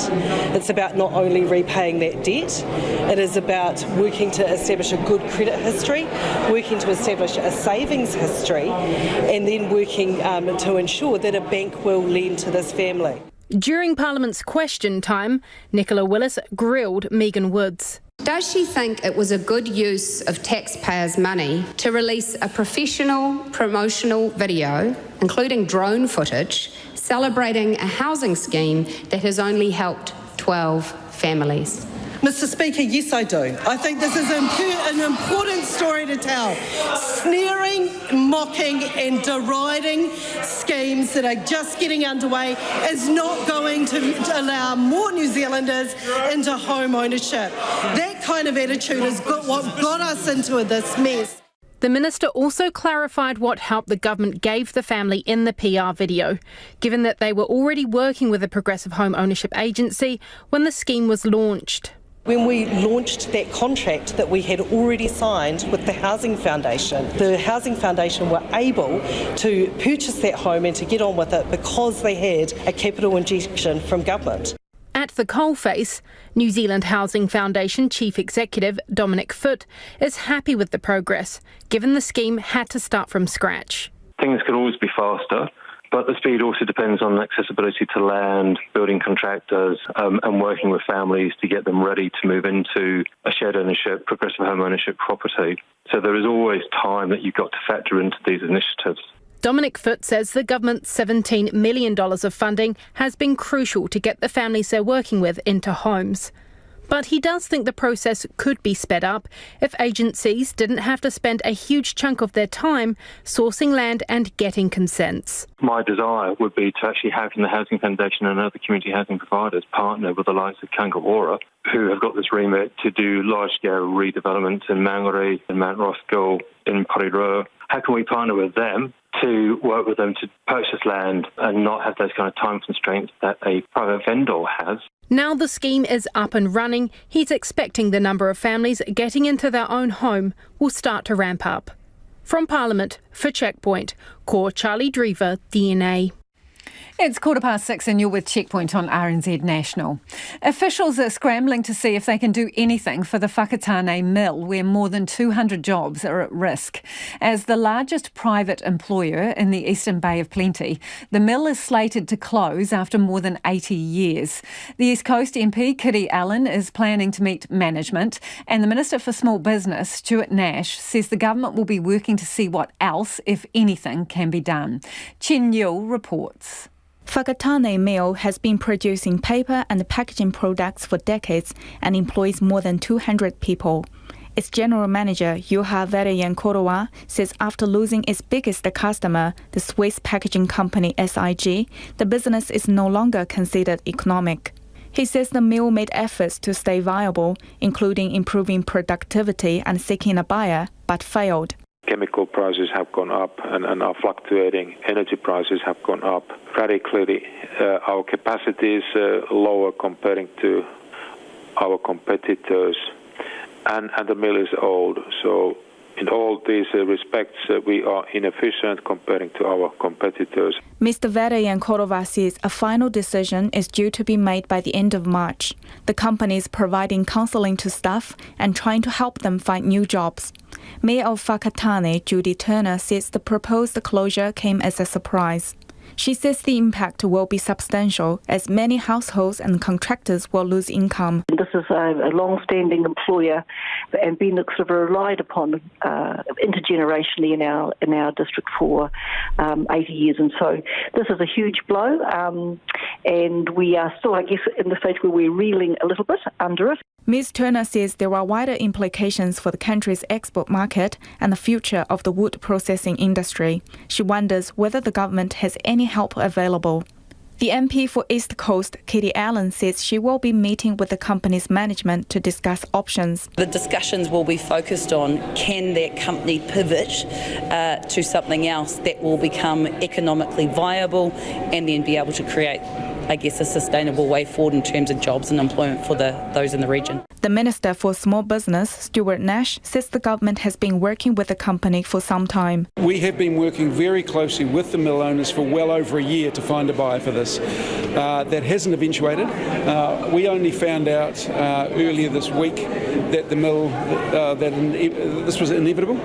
It's about not only repaying that debt, it is about working to establish a good credit history, working to establish a savings history, and then working to ensure that a bank will lend to this family. During Parliament's question time, Nicola Willis grilled Megan Woods. Does she think it was a good use of taxpayers' money to release a professional promotional video, including drone footage, celebrating a housing scheme that has only helped 12 families? Mr. Speaker, yes I do. I think this is an important story to tell. Sneering, mocking and deriding schemes that are just getting underway is not going to allow more New Zealanders into home ownership. That kind of attitude is what got us into this mess. The minister also clarified what help the government gave the family in the PR video, given that they were already working with a progressive home ownership agency when the scheme was launched. When we launched that contract that we had already signed with the Housing Foundation were able to purchase that home and to get on with it because they had a capital injection from government. At the coalface, New Zealand Housing Foundation Chief Executive Dominic Foote is happy with the progress, given the scheme had to start from scratch. Things can always be faster, but the speed also depends on accessibility to land, building contractors, and working with families to get them ready to move into a shared ownership, progressive home ownership property. So there is always time that you've got to factor into these initiatives. Dominic Foote says the government's $17 million of funding has been crucial to get the families they're working with into homes. But he does think the process could be sped up if agencies didn't have to spend a huge chunk of their time sourcing land and getting consents. My desire would be to actually have the Housing Foundation and other community housing providers partner with the likes of Kangaroa, who have got this remit to do large-scale redevelopment in Mangere, in Mount Roskill, in Porirua. How can we partner with them to work with them to purchase land and not have those kind of time constraints that a private vendor has? Now the scheme is up and running, he's expecting the number of families getting into their own home will start to ramp up. From Parliament, for Checkpoint, Ko Charlie Drever, DNA. It's 6:15 and you're with Checkpoint on RNZ National. Officials are scrambling to see if they can do anything for the Whakatane mill, where more than 200 jobs are at risk. As the largest private employer in the Eastern Bay of Plenty, the mill is slated to close after more than 80 years. The East Coast MP, Kiri Allen, is planning to meet management, and the Minister for Small Business, Stuart Nash, says the government will be working to see what else, if anything, can be done. Chen Yul reports. Whakatane Mill has been producing paper and packaging products for decades and employs more than 200 people. Its general manager, Juha Verajankoroa, says after losing its biggest customer, the Swiss packaging company SIG, the business is no longer considered economic. He says the mill made efforts to stay viable, including improving productivity and seeking a buyer, but failed. Chemical prices have gone up and are fluctuating. Energy prices have gone up radically. Our capacity is lower comparing to our competitors, and the mill is old. So in all these respects, we are inefficient comparing to our competitors. Mr. Verajankoroa says a final decision is due to be made by the end of March. The company is providing counselling to staff and trying to help them find new jobs. Mayor of Whakatane, Judy Turner, says the proposed closure came as a surprise. She says the impact will be substantial as many households and contractors will lose income. This is a long-standing employer and been sort of relied upon intergenerationally in our district for 80 years. And so this is a huge blow, and we are still, I guess, in the stage where we're reeling a little bit under it. Ms. Turner says there are wider implications for the country's export market and the future of the wood processing industry. She wonders whether the government has any help available. The MP for East Coast, Kiri Allen, says she will be meeting with the company's management to discuss options. The discussions will be focused on can that company pivot to something else that will become economically viable and then be able to create, I guess, a sustainable way forward in terms of jobs and employment for those in the region. The Minister for Small Business, Stuart Nash, says the government has been working with the company for some time. We have been working very closely with the mill owners for well over a year to find a buyer for this. That hasn't eventuated. We only found out earlier this week that the mill, this was inevitable.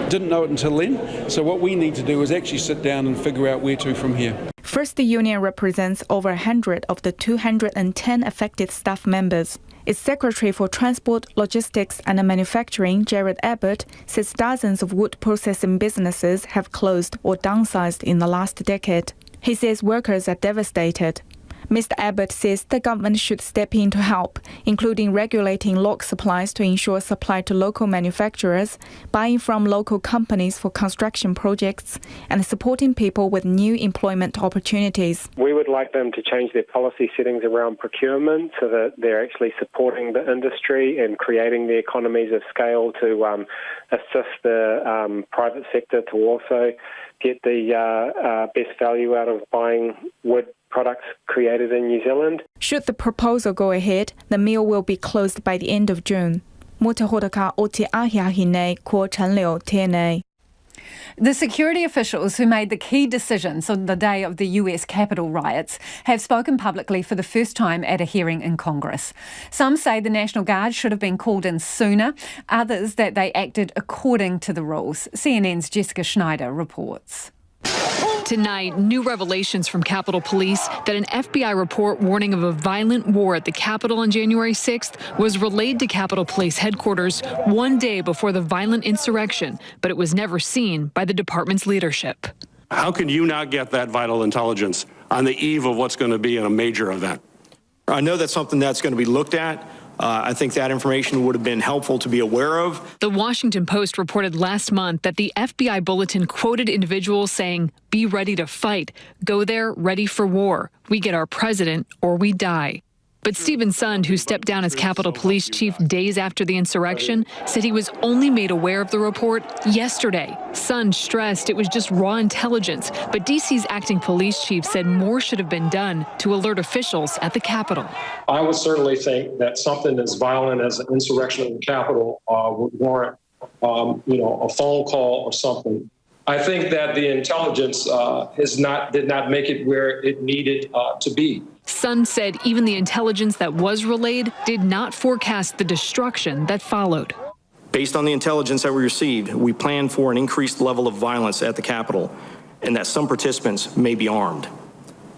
Didn't know it until then. So what we need to do is actually sit down and figure out where to from here. First, the union represents over 100 of the 210 affected staff members. Its Secretary for Transport, Logistics and Manufacturing, Jared Abbott, says dozens of wood processing businesses have closed or downsized in the last decade. He says workers are devastated. Mr. Abbott says the government should step in to help, including regulating log supplies to ensure supply to local manufacturers, buying from local companies for construction projects, and supporting people with new employment opportunities. We would like them to change their policy settings around procurement so that they're actually supporting the industry and creating the economies of scale to assist the private sector to also get the best value out of buying wood products created in New Zealand. Should the proposal go ahead, the mill will be closed by the end of June. The security officials who made the key decisions on the day of the US Capitol riots have spoken publicly for the first time at a hearing in Congress. Some say the National Guard should have been called in sooner, others that they acted according to the rules. CNN's Jessica Schneider reports. Tonight, new revelations from Capitol Police that an FBI report warning of a violent war at the Capitol on January 6th was relayed to Capitol Police headquarters one day before the violent insurrection, but it was never seen by the department's leadership. How can you not get that vital intelligence on the eve of what's going to be a major event? I know that's something that's going to be looked at. I think that information would have been helpful to be aware of. The Washington Post reported last month that the FBI bulletin quoted individuals saying, "Be ready to fight. Go there ready for war. We get our president or we die." But Stephen Sund, who stepped down as Capitol Police Chief days after the insurrection, said he was only made aware of the report yesterday. Sund stressed it was just raw intelligence, but DC's acting police chief said more should have been done to alert officials at the Capitol. I would certainly think that something as violent as an insurrection in the Capitol would warrant, a phone call or something. I think that the intelligence did not make it where it needed to be. Sund said even the intelligence that was relayed did not forecast the destruction that followed. Based on the intelligence that we received, we plan for an increased level of violence at the Capitol and that some participants may be armed.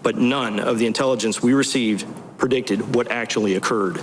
But none of the intelligence we received predicted what actually occurred.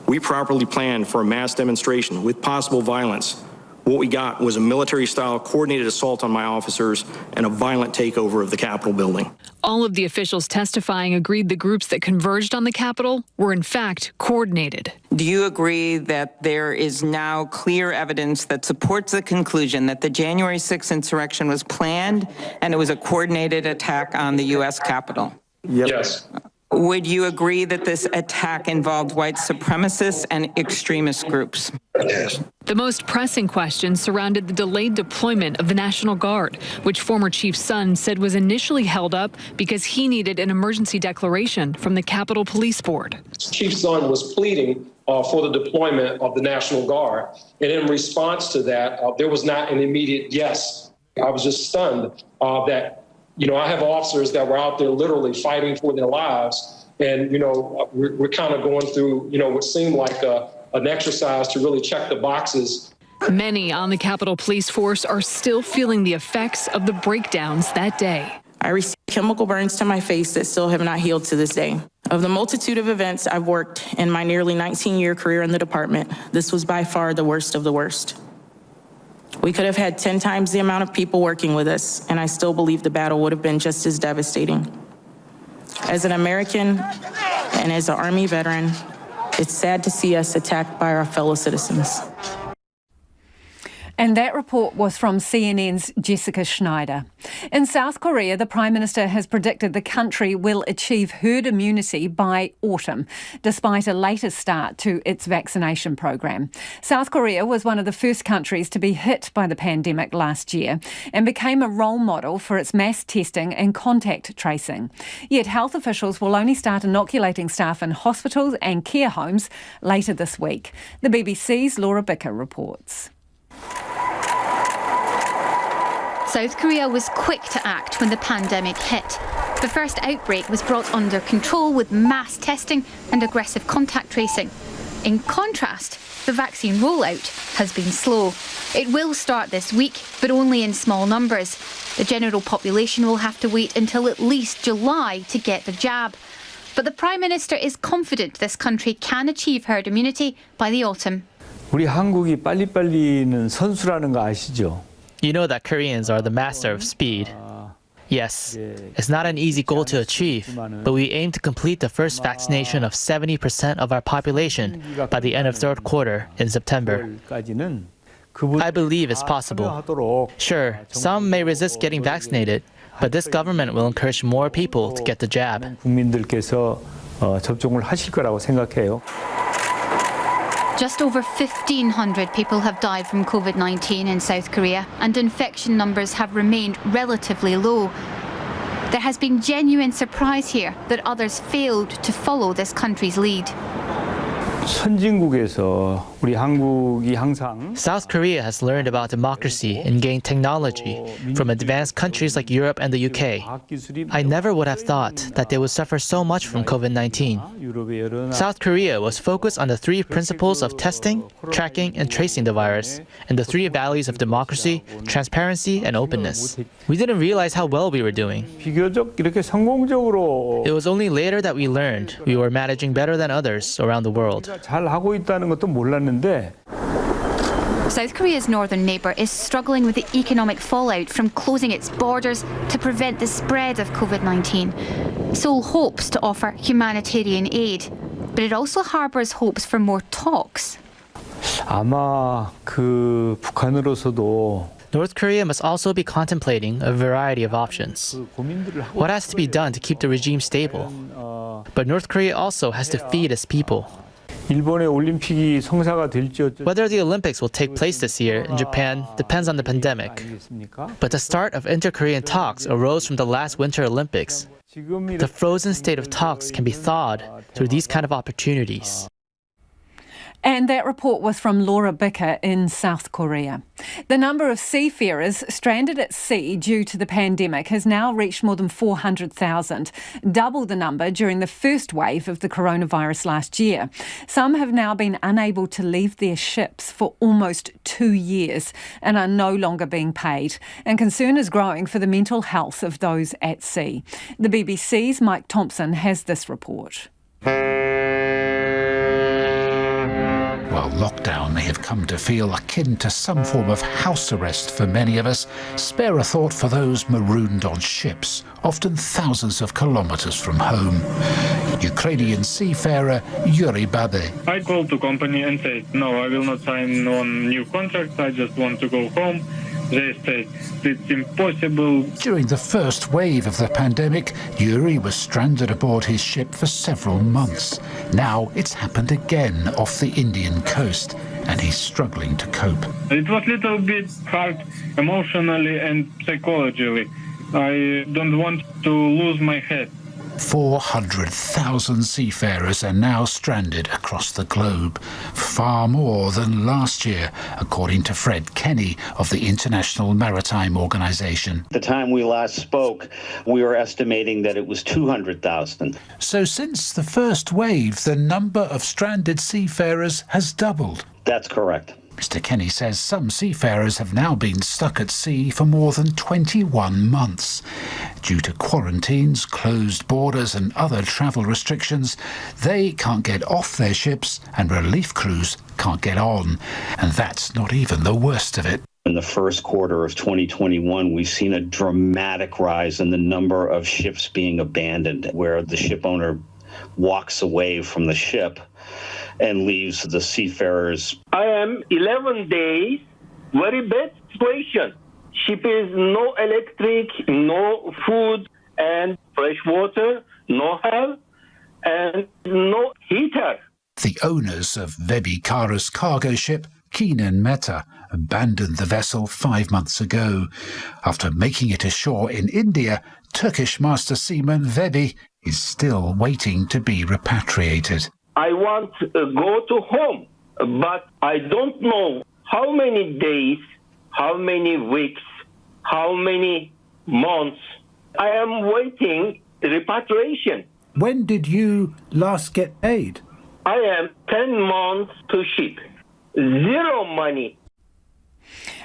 We properly planned for a mass demonstration with possible violence. What we got was a military-style coordinated assault on my officers and a violent takeover of the Capitol building. All of the officials testifying agreed the groups that converged on the Capitol were in fact coordinated. Do you agree that there is now clear evidence that supports the conclusion that the January 6th insurrection was planned and it was a coordinated attack on the U.S. Capitol? Yep. Yes. Would you agree that this attack involved white supremacists and extremist groups? Yes. The most pressing question surrounded the delayed deployment of the National Guard, which former Chief Sund said was initially held up because he needed an emergency declaration from the Capitol Police Board. Chief Sund was pleading for the deployment of the National Guard, and in response to that, there was not an immediate yes. I was just stunned that I have officers that were out there literally fighting for their lives. And, we're kind of going through, what seemed like an exercise to really check the boxes. Many on the Capitol Police Force are still feeling the effects of the breakdowns that day. I received chemical burns to my face that still have not healed to this day. Of the multitude of events I've worked in my nearly 19-year career in the department, this was by far the worst of the worst. We could have had 10 times the amount of people working with us, and I still believe the battle would have been just as devastating. As an American and as an Army veteran, it's sad to see us attacked by our fellow citizens. And that report was from CNN's Jessica Schneider. In South Korea, the Prime Minister has predicted the country will achieve herd immunity by autumn, despite a later start to its vaccination program. South Korea was one of the first countries to be hit by the pandemic last year and became a role model for its mass testing and contact tracing. Yet health officials will only start inoculating staff in hospitals and care homes later this week. The BBC's Laura Bicker reports. South Korea was quick to act when the pandemic hit. The first outbreak was brought under control with mass testing and aggressive contact tracing. In contrast, the vaccine rollout has been slow. It will start this week, but only in small numbers. The general population will have to wait until at least July to get the jab. But the Prime Minister is confident this country can achieve herd immunity by the autumn. 우리 한국이 빨리빨리는 선수라는 거 아시죠? You know that Koreans are the master of speed. Yes, it's not an easy goal to achieve, but we aim to complete the first vaccination of 70% of our population by the end of third quarter in September. I believe it's possible. Sure, some may resist getting vaccinated, but this government will encourage more people to get the jab. 국민들께서 접종을 하실 거라고 생각해요. Just over 1,500 people have died from COVID-19 in South Korea, and infection numbers have remained relatively low. There has been genuine surprise here that others failed to follow this country's lead. 선진국에서 우리 한국이 항상 South Korea has learned about democracy and gained technology from advanced countries like Europe and the UK. I never would have thought that they would suffer so much from COVID-19. South Korea was focused on the three principles of testing, tracking, and tracing the virus, and the three values of democracy, transparency, and openness. We didn't realize how well we were doing. 비교적 이렇게 성공적으로 It was only later that we learned we were managing better than others around the world. 잘 하고 있다는 것도 몰랐는데 South Korea's northern neighbour is struggling with the economic fallout from closing its borders to prevent the spread of COVID-19. Seoul hopes to offer humanitarian aid, but it also harbours hopes for more talks. 아마 그 북한으로서도 North Korea must also be contemplating a variety of options. What has to be done to keep the regime stable? But North Korea also has to feed its people. 일본의 올림픽이 성사가 될지 Whether the Olympics will take place this year in Japan depends on the pandemic. But the start of inter-Korean talks arose from the last Winter Olympics. The frozen state of talks can be thawed through these kind of opportunities. And that report was from Laura Bicker in South Korea. The number of seafarers stranded at sea due to the pandemic has now reached more than 400,000, double the number during the first wave of the coronavirus last year. Some have now been unable to leave their ships for almost 2 years and are no longer being paid. And concern is growing for the mental health of those at sea. The BBC's Mike Thompson has this report. While lockdown may have come to feel akin to some form of house arrest for many of us, spare a thought for those marooned on ships, often thousands of kilometres from home. Ukrainian seafarer Yuri Babe. I called the company and said, no, I will not sign on new contracts, I just want to go home. They said it's impossible. During the first wave of the pandemic, Yuri was stranded aboard his ship for several months. Now it's happened again off the Indian coast, and he's struggling to cope. It was a little bit hard emotionally and psychologically. I don't want to lose my head. 400,000 seafarers are now stranded across the globe, far more than last year, according to Fred Kenny of the International Maritime Organization. At the time we last spoke, we were estimating that it was 200,000. So since the first wave, the number of stranded seafarers has doubled. That's correct. Mr. Kenny says some seafarers have now been stuck at sea for more than 21 months. Due to quarantines, closed borders and other travel restrictions, they can't get off their ships and relief crews can't get on. And that's not even the worst of it. In the first quarter of 2021, we've seen a dramatic rise in the number of ships being abandoned, where the ship owner walks away from the ship and leaves the seafarers. I am 11 days, very bad situation. Ship is no electric, no food and fresh water, no help, and no heater. The owners of Vebi Kara's cargo ship, Keenan Mehta, abandoned the vessel 5 months ago. After making it ashore in India, Turkish master seaman Vebi is still waiting to be repatriated. I want to go to home, but I don't know how many days, how many weeks, how many months. I am waiting repatriation. When did you last get paid? I am 10 months to ship. Zero money.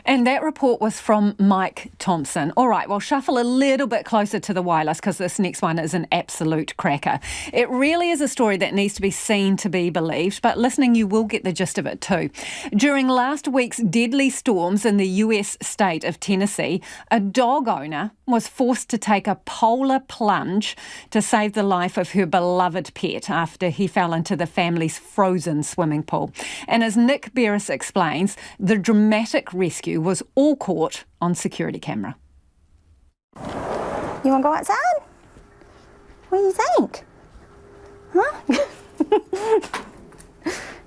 And that report was from Mike Thompson. All right, well, shuffle a little bit closer to the wireless because this next one is an absolute cracker. It really is a story that needs to be seen to be believed, but listening, you will get the gist of it too. During last week's deadly storms in the US state of Tennessee, a dog owner was forced to take a polar plunge to save the life of her beloved pet after he fell into the family's frozen swimming pool. And as Nick Beres explains, the dramatic rescue was all caught on security camera. You want to go outside? What do you think? Huh?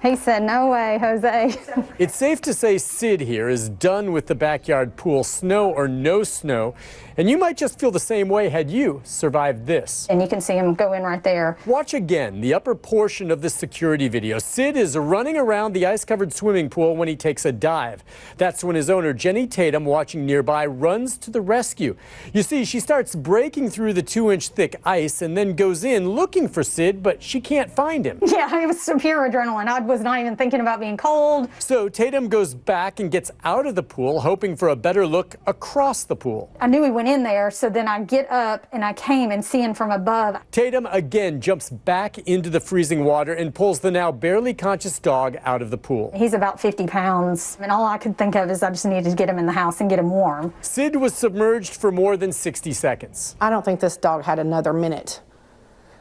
He said, no way, Jose. It's safe to say Sid here is done with the backyard pool, snow or no snow. And you might just feel the same way had you survived this. And you can see him go in right there. Watch again the upper portion of the security video. Sid is running around the ice-covered swimming pool when he takes a dive. That's when his owner, Jenny Tatum, watching nearby, runs to the rescue. You see, she starts breaking through the 2-inch thick ice and then goes in looking for Sid, but she can't find him. Yeah, it was some pure adrenaline. I was not even thinking about being cold. So Tatum goes back and gets out of the pool, hoping for a better look across the pool. I knew he went in there, so then I get up and I came and see him from above. Tatum again jumps back into the freezing water and pulls the now barely conscious dog out of the pool. He's about 50 pounds, and all I could think of is I just needed to get him in the house and get him warm. Sid was submerged for more than 60 seconds. I don't think this dog had another minute.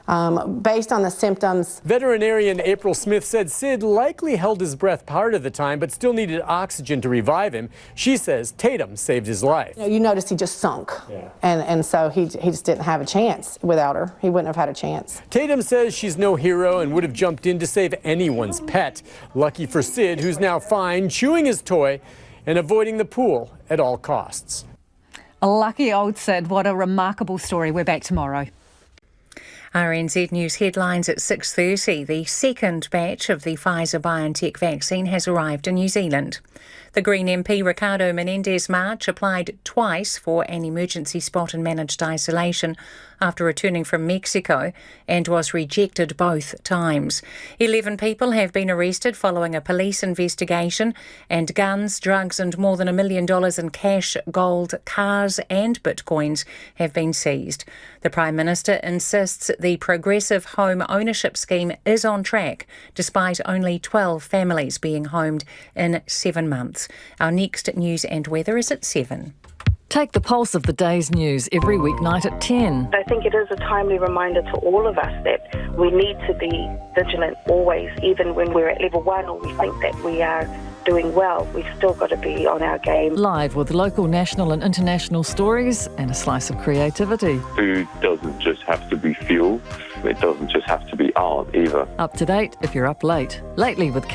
Based on the symptoms. Veterinarian April Smith said Sid likely held his breath part of the time, but still needed oxygen to revive him. She says Tatum saved his life. You noticed he just sunk. Yeah. And so he just didn't have a chance without her. He wouldn't have had a chance. Tatum says she's no hero and would have jumped in to save anyone's pet. Lucky for Sid, who's now fine, chewing his toy and avoiding the pool at all costs. Lucky old Sid, what a remarkable story. We're back tomorrow. RNZ News headlines at 6:30. The second batch of the Pfizer-BioNTech vaccine has arrived in New Zealand. The Green MP Ricardo Menendez-March applied twice for an emergency spot in managed isolation after returning from Mexico and was rejected both times. 11 people have been arrested following a police investigation, and guns, drugs and more than $1 million in cash, gold, cars and bitcoins have been seized. The Prime Minister insists the progressive home ownership scheme is on track, despite only 12 families being homed in 7 months. Our next news and weather is at 7. Take the pulse of the day's news every weeknight at 10. I think it is a timely reminder to all of us that we need to be vigilant always, even when we're at level 1 or we think that we are doing well. We've still got to be on our game. Live with local, national and international stories and a slice of creativity. Food doesn't just have to be fuel. It doesn't just have to be art either. Up to date if you're up late. Lately with